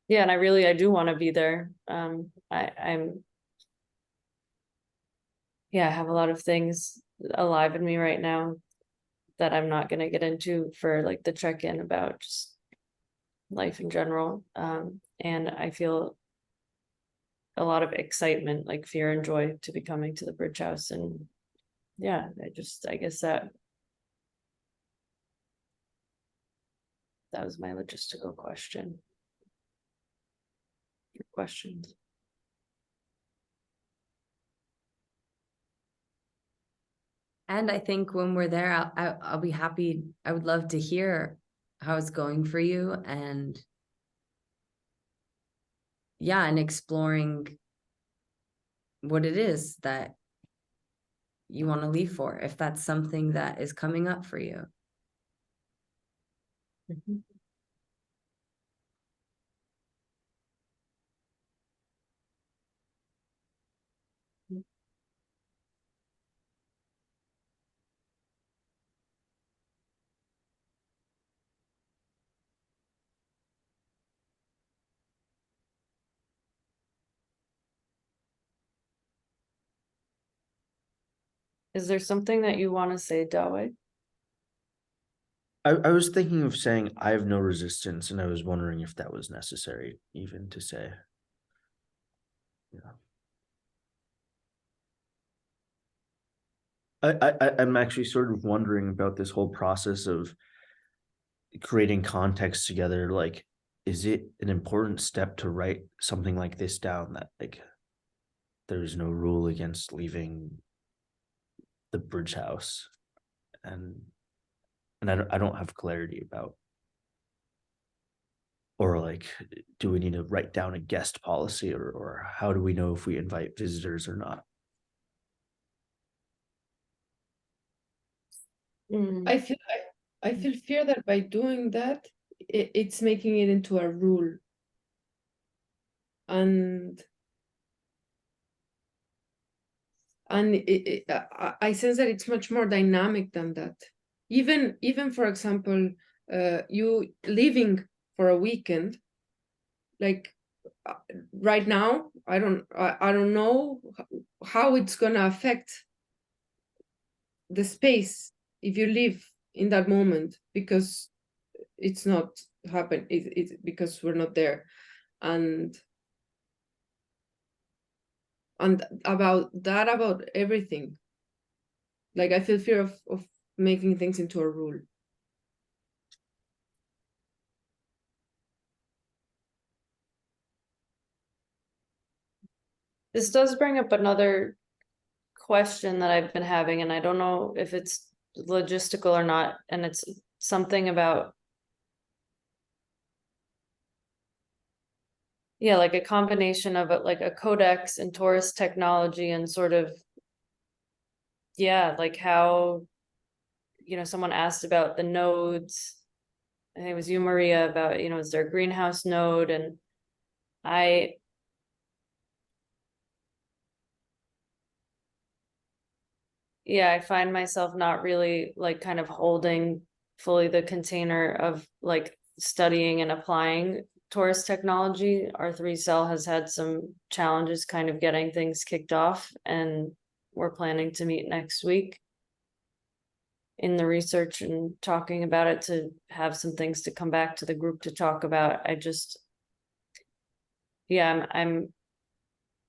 Yeah, and I do want to be there. I'm yeah, I have a lot of things alive in me right now that I'm not gonna get into for like the check-in about just life in general. And I feel a lot of excitement, like fear and joy, to be coming to the bridge house. And yeah, I guess that was my logistical question. Your questions. And I think when we're there, I'll be happy. I would love to hear how it's going for you, and yeah, and exploring what it is that you want to leave for, if that's something that is coming up for you. Mhm. Is there something that you want to say, Dawe? I was thinking of saying I have no resistance, and I was wondering if that was necessary even to say. Yeah. I'm actually sort of wondering about this whole process of creating context together. Like, is it an important step to write something like this down, that like there's no rule against leaving the bridge house, and I don't have clarity about, or like, do we need to write down a guest policy, or how do we know if we invite visitors or not? I feel fear that by doing that, it's making it into a rule. And I sense that it's much more dynamic than that. Even for example, you leaving for a weekend, like right now, I don't know how it's gonna affect the space if you live in that moment, because it's not happened. It's because we're not there. And and about that, about everything. Like I feel fear of making things into a rule. This does bring up another question that I've been having, and I don't know if it's logistical or not, and it's something about, yeah, like a combination of it, like a codex and tourist technology and sort of, yeah, like how, someone asked about the nodes. I think it was you, Maria, about, is there a greenhouse node? And I yeah, I find myself not really like kind of holding fully the container of like studying and applying tourist technology. Our 3 cell has had some challenges kind of getting things kicked off, and we're planning to meet next week in the research and talking about it to have some things to come back to the group to talk about. I just, yeah, I'm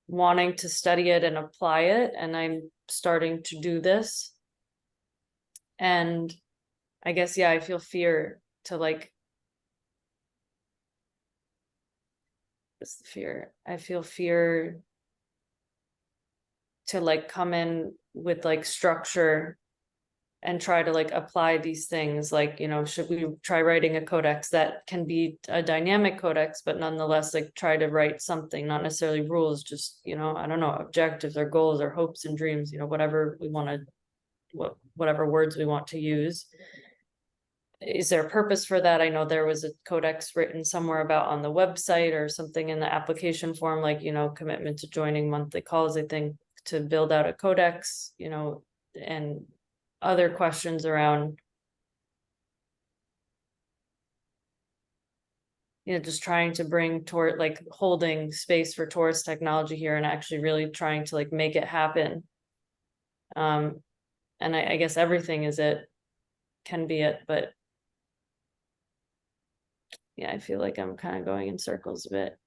wanting to study it and apply it, and I'm starting to do this. And I guess, yeah, I feel fear to like, what's the fear? I feel fear to like come in with like structure and try to like apply these things. Like, should we try writing a codex that can be a dynamic codex, but nonetheless, like try to write something, not necessarily rules, just, I don't know, objectives or goals or hopes and dreams, whatever we want to, whatever words we want to use. Is there a purpose for that? I know there was a codex written somewhere about on the website or something in the application form, like, commitment to joining monthly calls, I think, to build out a codex, and other questions around, just trying to bring toward like holding space for tourist technology here and actually really trying to like make it happen. And I guess everything can be it, but yeah, I feel like I'm kind of going in circles a bit.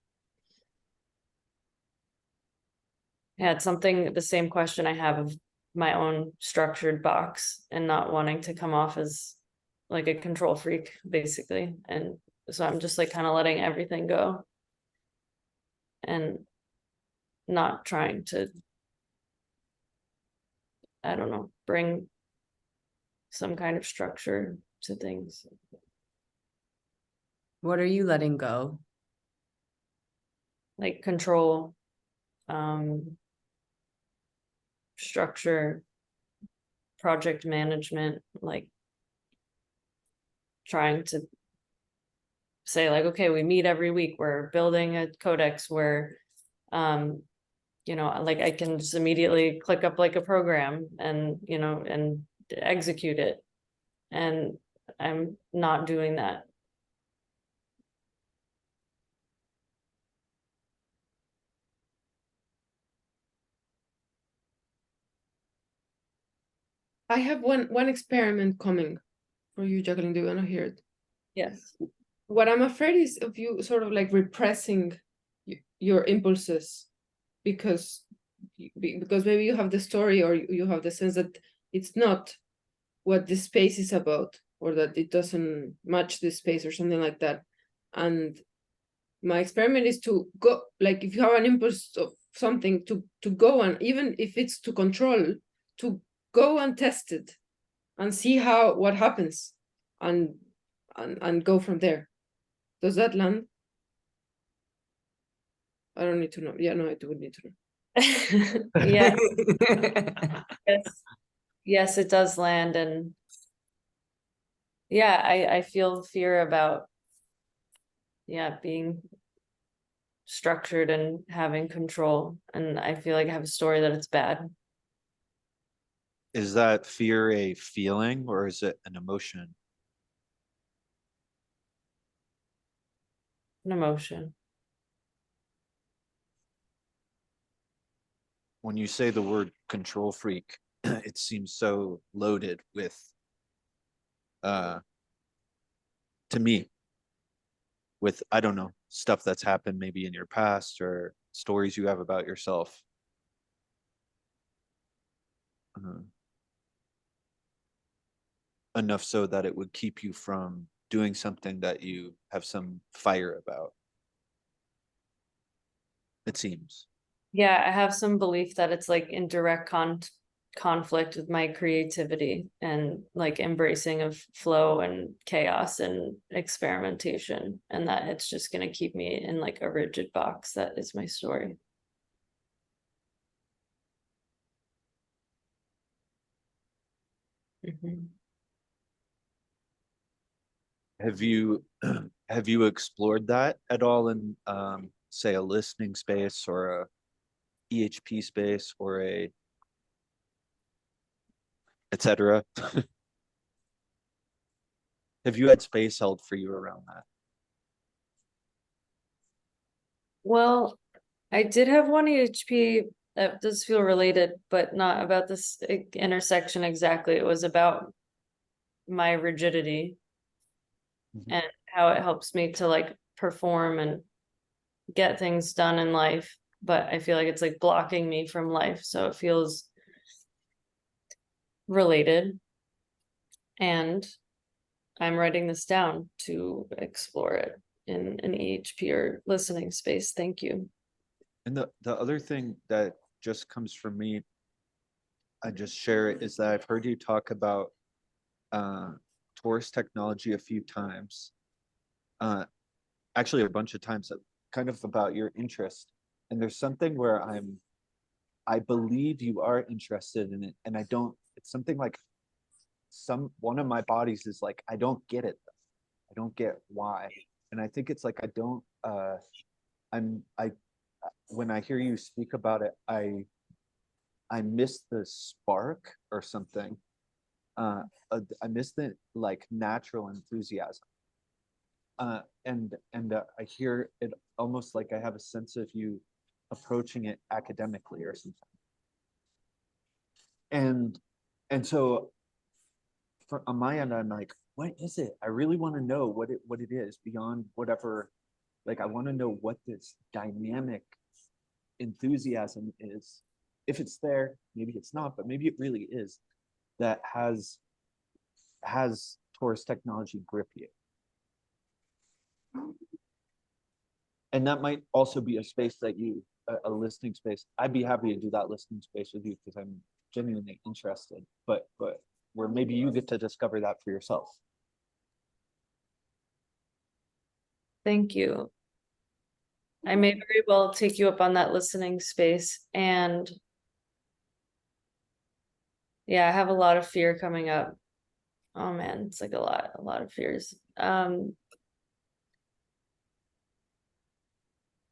Yeah, it's something, the same question I have of my own structured box and not wanting to come off as like a control freak, basically. And so I'm just like kind of letting everything go and not trying to, I don't know, bring some kind of structure to things. What are you letting go? Like control, structure, project management, like trying to say like, okay, we meet every week, we're building a codex where, like I can just immediately click up like a program and, and execute it. And I'm not doing that. I have one experiment coming for you, Jacqueline. Do you want to hear it? Yes. What I'm afraid is of you sort of like repressing your impulses because maybe you have the story or you have the sense that it's not what this space is about, or that it doesn't match this space or something like that. And my experiment is to go, like if you have an impulse of something, to go, and even if it's to control, to go and test it and see what happens, and go from there. Does that land? I don't need to know. Yeah, no, I do need to know. Yeah. Yes. Yes, it does land. And yeah, I feel fear about, yeah, being structured and having control. And I feel like I have a story that it's bad. Is that fear a feeling or is it an emotion? An emotion. When you say the word control freak, it seems so loaded with, to me, I don't know, stuff that's happened maybe in your past or stories you have about yourself. enough so that it would keep you from doing something that you have some fire about. It seems. Yeah, I have some belief that it's like in direct conflict with my creativity and like embracing of flow and chaos and experimentation, and that it's just gonna keep me in like a rigid box that is my story. Mhm. Have you have you explored that at all in say a listening space or a EHP space or a etc.? Have you had space held for you around that? Well, I did have one EHP that does feel related, but not about this intersection exactly. It was about my rigidity Mhm. and how it helps me to like perform and get things done in life, but I feel like it's like blocking me from life, so it feels related. And I'm writing this down to explore it in an EHP or listening space. Thank you. And the other thing that just comes from me, I just share it, is that I've heard you talk about Taurus technology a few times. Actually a bunch of times, kind of about your interest. And there's something where I believe you are interested in it, and I don't, it's something like one of my bodies is like, I don't get it. I don't get why. And I think it's like I when I hear you speak about it, I miss the spark or something. I miss the like natural enthusiasm. And I hear it almost like I have a sense of you approaching it academically or something. And and so on my end, I'm like, what is it? I really want to know what it is beyond whatever. Like, I want to know what this dynamic enthusiasm is. If it's there, maybe it's not, but maybe it really is. That has Taurus technology grip you. And that might also be a space that a listening space. I'd be happy to do that listening space with you because I'm genuinely interested. But where maybe you get to discover that for yourself. Thank you. I may very well take you up on that listening space. And yeah, I have a lot of fear coming up. Oh man, it's like a lot of fears.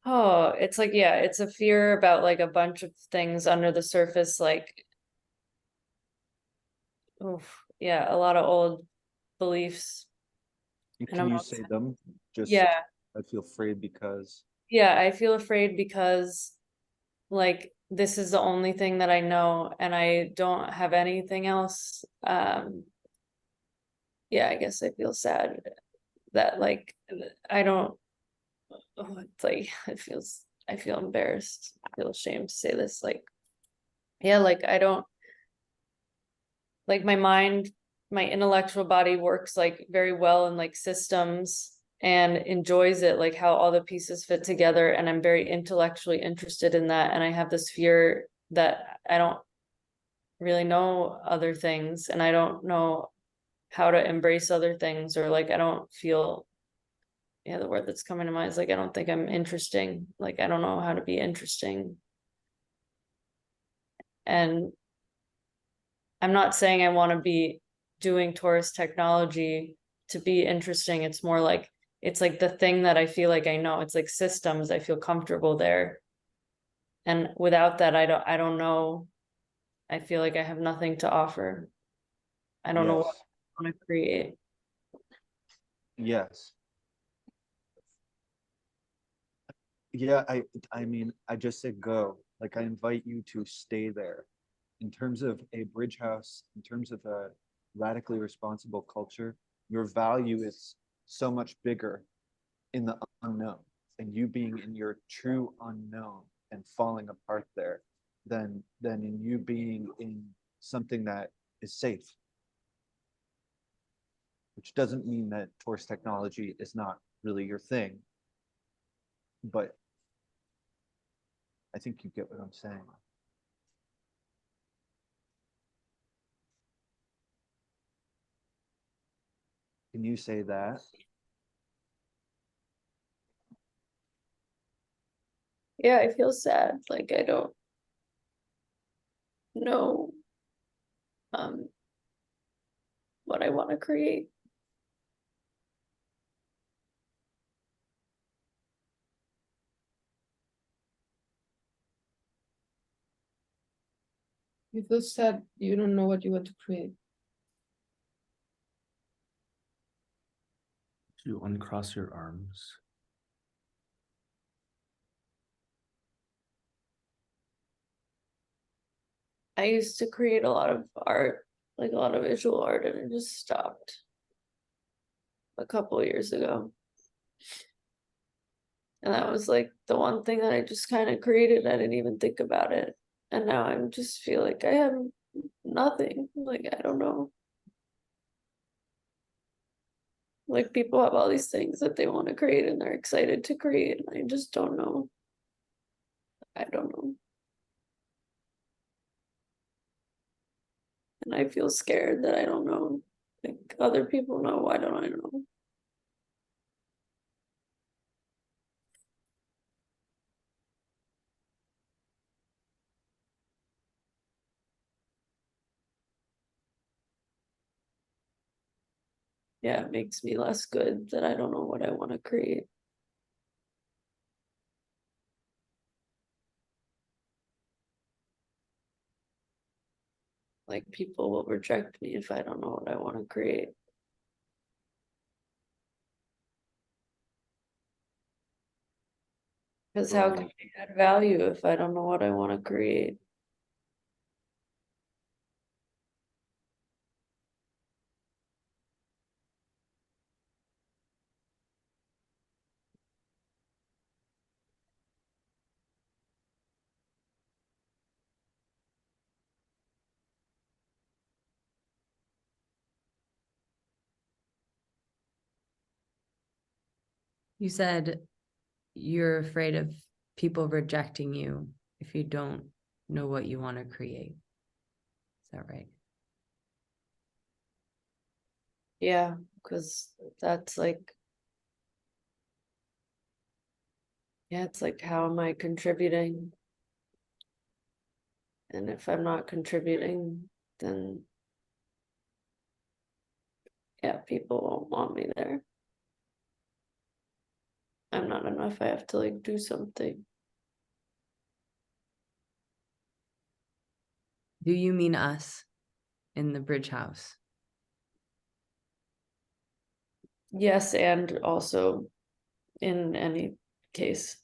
Oh, it's like, yeah, it's a fear about like a bunch of things under the surface, like, oh, yeah, a lot of old beliefs. And Can you say them? Just, yeah, I feel afraid because. yeah, I feel afraid because like this is the only thing that I know and I don't have anything else. Yeah, I guess I feel sad that like I don't, oh, it's like I feel embarrassed. I feel ashamed to say this. Like, yeah, like I don't, like my mind, my intellectual body works like very well in like systems and enjoys it, like how all the pieces fit together, and I'm very intellectually interested in that, and I have this fear that I don't really know other things and I don't know how to embrace other things, or like I don't feel, yeah, the word that's coming to mind is like I don't think I'm interesting, like I don't know how to be interesting. And I'm not saying I want to be doing Taurus technology to be interesting. It's more like it's like the thing that I feel like I know. It's like systems. I feel comfortable there. And without that, I don't know. I feel like I have nothing to offer. I don't know what Yes. I want to create. Yes. Yeah, I mean, I just said go. Like, I invite you to stay there. In terms of a bridge house, in terms of a radically responsible culture, your value is so much bigger in the unknown, and you being in your true unknown and falling apart there than in you being in something that is safe. Which doesn't mean that torus technology is not really your thing. But I think you get what I'm saying. Can you say that? Yeah, I feel sad. Like I don't know what I want to create. You feel sad, you don't know what you want to create. To uncross your arms. I used to create a lot of art, like a lot of visual art, and it just stopped a couple of years ago. And that was like the one thing that I just kind of created. I didn't even think about it. And now I just feel like I have nothing. Like, I don't know. Like, people have all these things that they want to create and they're excited to create. And I just don't know. I don't know. And I feel scared that I don't know. Like, other people know. Why don't I know? Yeah, it makes me less good that I don't know what I want to create. Like, people will reject me if I don't know what I want to create. Because how can I add value if I don't know what I want to create? You said you're afraid of people rejecting you if you don't know what you want to create. Is that right? Yeah, because that's like, yeah, it's like, how am I contributing? And if I'm not contributing, then yeah, people won't want me there. I'm not enough. I have to like do something. Do you mean us in the bridge house? Yes, and also in any case.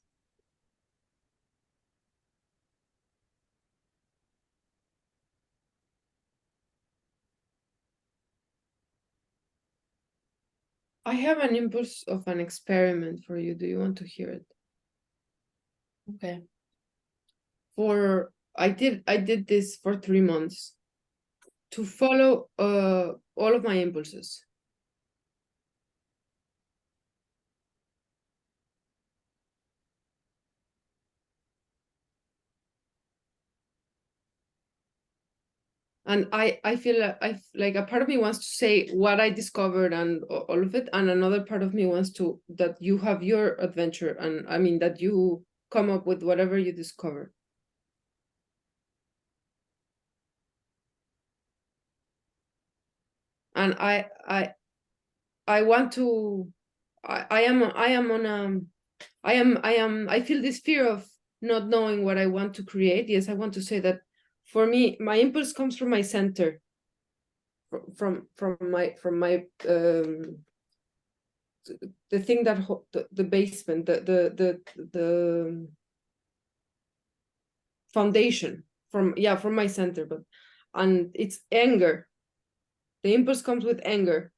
I have an impulse of an experiment for you. Do you want to hear it? Okay. I did this for 3 months to follow all of my impulses. And I feel like a part of me wants to say what I discovered and all of it, and another part of me wants to that you have your adventure, and I mean that you come up with whatever you discover. And I want to I feel this fear of not knowing what I want to create. Yes, I want to say that for me, my impulse comes from my center, from my the thing that the basement, the foundation from my center, and it's anger. The impulse comes with anger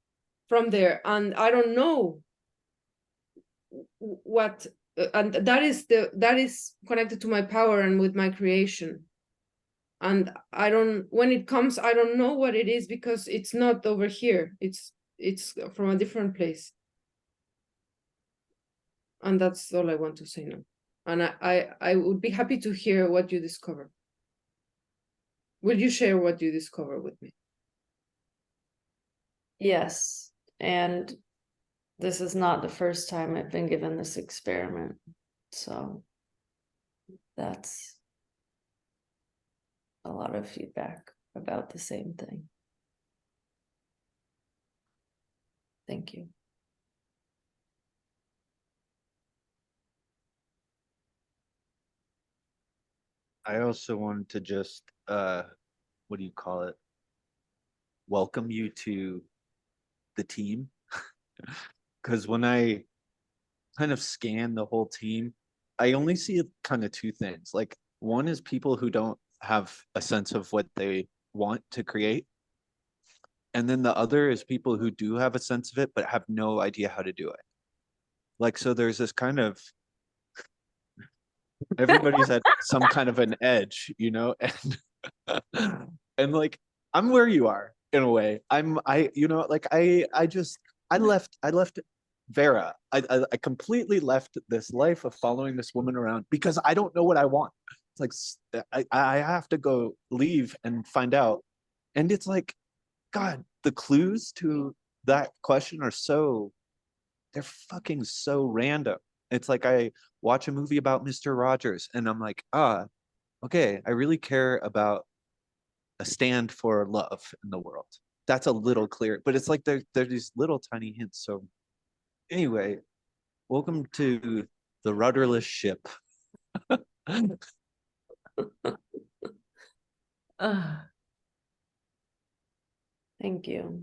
from there, and I don't know what, and that is connected to my power and with my creation. And when it comes, I don't know what it is, because it's not over here. It's from a different place. And that's all I want to say now. And I would be happy to hear what you discover. Will you share what you discover with me? Yes, and this is not the first time I've been given this experiment, so that's a lot of feedback about the same thing. Thank you. I also wanted to just, what do you call it? Welcome you to the team. Because when I kind of scan the whole team, I only see kind of two things. Like, one is people who don't have a sense of what they want to create. And then the other is people who do have a sense of it, but have no idea how to do it. Like, so there's this kind of, everybody's at some kind of an edge, you know, and like, I'm where you are in a way. You know, like I left Vera. I completely left this life of following this woman around because I don't know what I want. It's like, I have to go leave and find out. And it's like, God, the clues to that question are they're fucking so random. It's like I watch a movie about Mr. Rogers and I'm like, okay, I really care about a stand for love in the world. That's a little clear, but it's like there are these little tiny hints. So anyway, welcome to the rudderless ship. Thank you.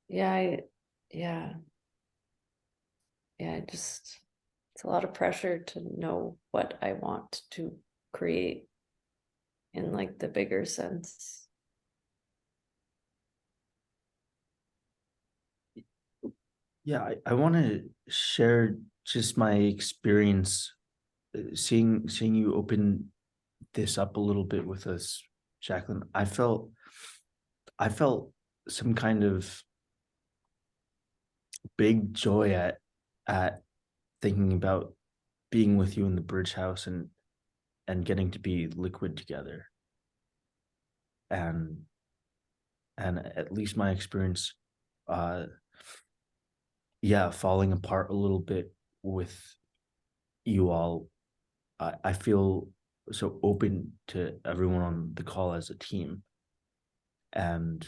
Yeah, yeah, it's a lot of pressure to know what I want to create in like the bigger sense. Yeah, I want to share just my experience seeing you open this up a little bit with us, Jacqueline. I felt some kind of big joy at thinking about being with you in the bridge house and getting to be liquid together. And at least my experience, yeah, falling apart a little bit with you all. I feel so open to everyone on the call as a team. And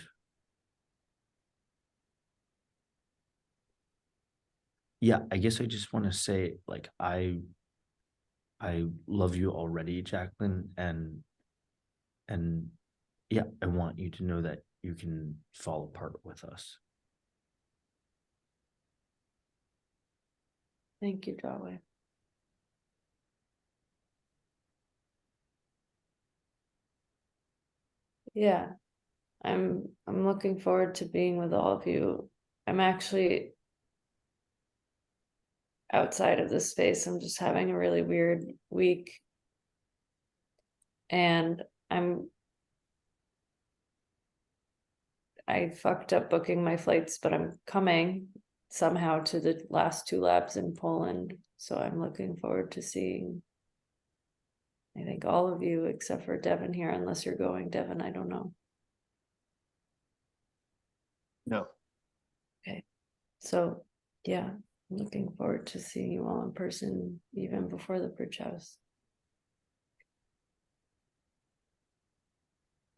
yeah, I guess I just want to say, like, I love you already, Jacqueline, and yeah, I want you to know that you can fall apart with us. Thank you, Drawway. Yeah, I'm looking forward to being with all of you. I'm actually outside of this space. I'm just having a really weird week. And I fucked up booking my flights, but I'm coming somehow to the last 2 labs in Poland. So I'm looking forward to seeing, I think, all of you except for Devin here, unless you're going, Devin, I don't know. No. Okay. So yeah, I'm looking forward to seeing you all in person even before the bridge house.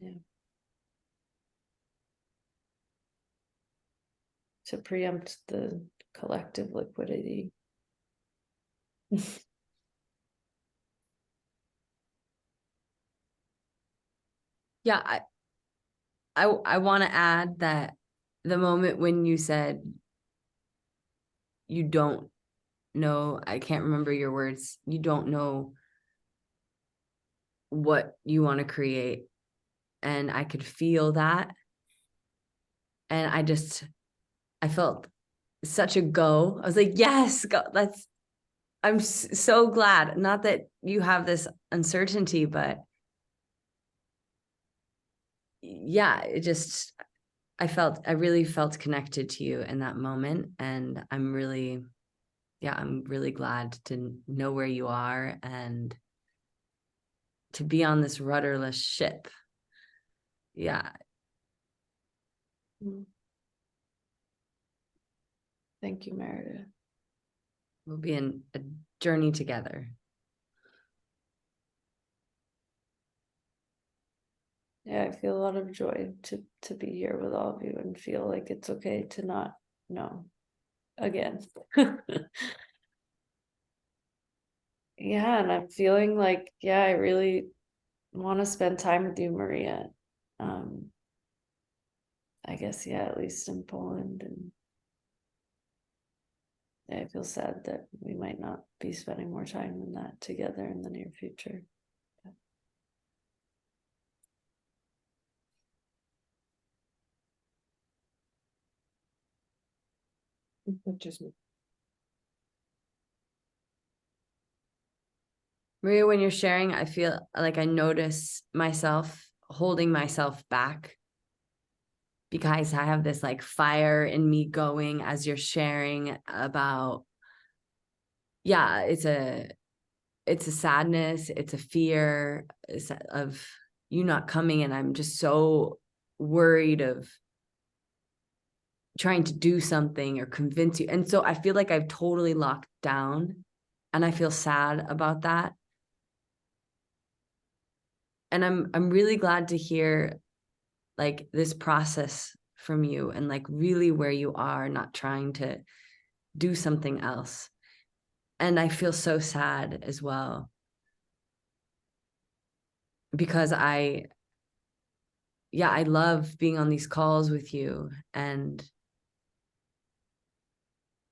Yeah. To preempt the collective liquidity. Yeah, I want to add that the moment when you said you don't know, I can't remember your words, you don't know what you want to create. And I could feel that. And I felt such a go. I was like, yes, go, I'm so glad, not that you have this uncertainty, but yeah, I really felt connected to you in that moment. And I'm really glad to know where you are and to be on this rudderless ship. Yeah. Thank you, Meredith. We'll be in a journey together. Yeah, I feel a lot of joy to be here with all of you and feel like it's okay to not know again. Yeah, and I'm feeling like, yeah, I really want to spend time with you, Maria. I guess, yeah, at least in Poland. And yeah, I feel sad that we might not be spending more time than that together in the near future. Not just me. Maria, when you're sharing, I feel like I notice myself holding myself back because I have this like fire in me going as you're sharing about, yeah, it's a sadness, it's a fear of you not coming. And I'm just so worried of trying to do something or convince you. And so I feel like I've totally locked down and I feel sad about that. And I'm really glad to hear like this process from you and like really where you are, not trying to do something else. And I feel so sad as well because I love being on these calls with you. And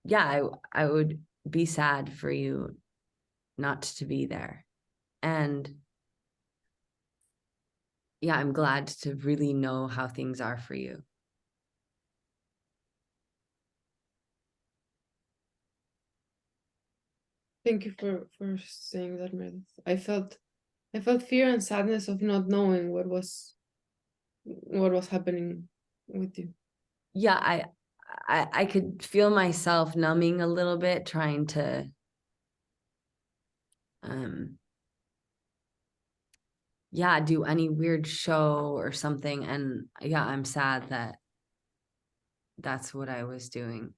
yeah, I would be sad for you not to be there. And yeah, I'm glad to really know how things are for you. Thank you for saying that, Meredith. I felt fear and sadness of not knowing what was happening with you. Yeah, I could feel myself numbing a little bit, trying to do any weird show or something. And yeah, I'm sad that that's what I was doing.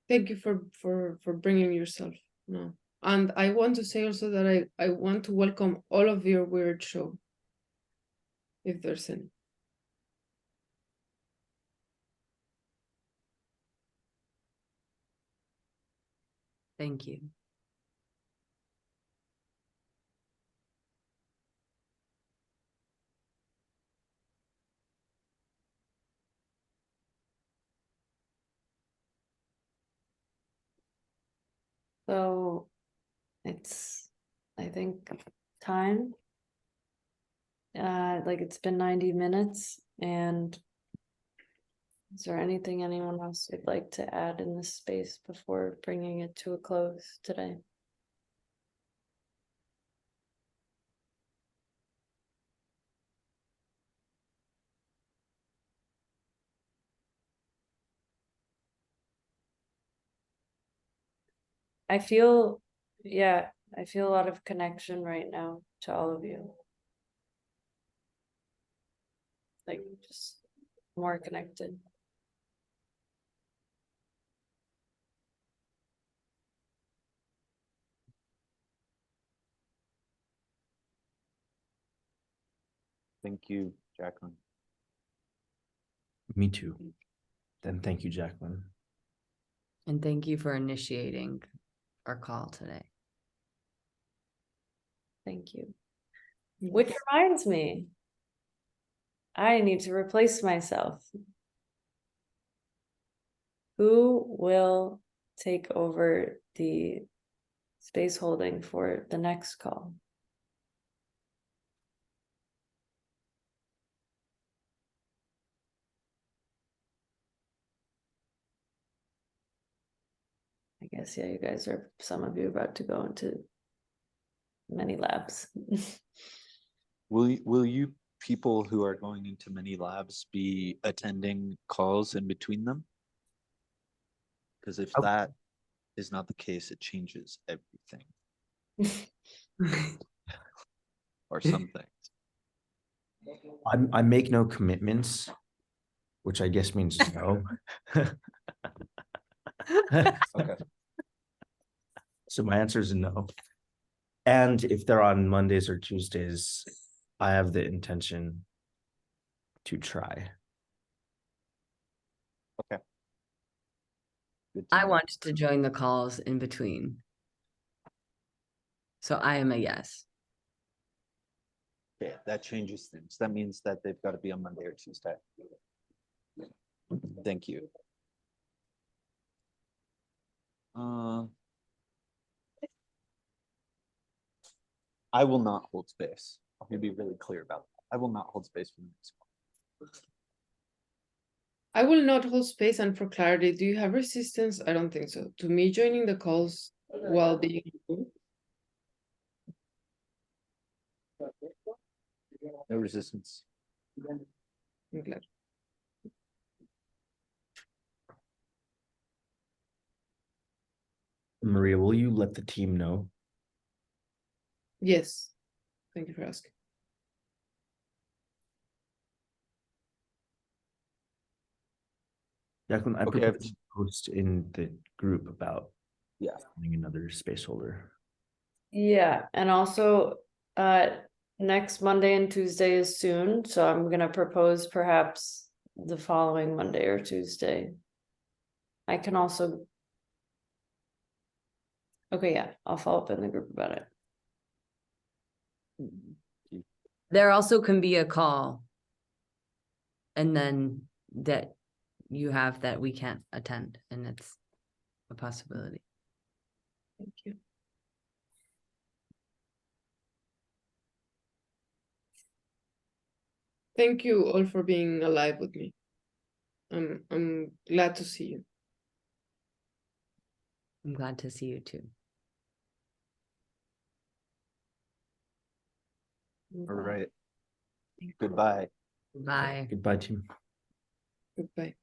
Thank you for bringing yourself. No, and I want to say also that I want to welcome all of your weird show, if there's any. Thank you. So it's, I think, time. Like it's been 90 minutes. And is there anything anyone else would like to add in this space before bringing it to a close today? I feel, yeah, I feel a lot of connection right now to all of you. Like just more connected. Thank you, Jacqueline. Me too. Then thank you, Jacqueline. And thank you for initiating our call today. Thank you. Which reminds me, I need to replace myself. Who will take over the space holding for the next call? guess, yeah, you guys are, some of you about to go into many labs. Will you people who are going into many labs be attending calls in between them? Because if Oh. that is not the case, it changes everything or something. I make no commitments, which I guess means no. Okay. So my answer is no. And if they're on Mondays or Tuesdays, I have the intention to try. Good to I know. want to join the calls in between. So I am a yes. Yeah, that changes things. That means that they've got to be on Monday or Tuesday. Thank you. I will not hold space. Let me be really clear about that. I will not hold space for the next one. I will not hold space, and for clarity, do you have resistance? I don't think so. To me joining the calls while being No resistance. I'm glad. Maria, will you let the team know? Yes. Thank you for asking. Jacqueline, I Okay, propose to post in the group about Yeah. finding another space holder. Yeah, and also, next Monday and Tuesday is soon, so I'm gonna propose perhaps the following Monday or Tuesday. I can also. Okay, yeah, I'll follow up in the group about it. There also can be a call. And then that you have that we can't attend, and it's a possibility. Thank you. Thank you all for being alive with me. I'm glad to see you. I'm glad to see you too. All right. Goodbye. Bye. Goodbye, team. Goodbye.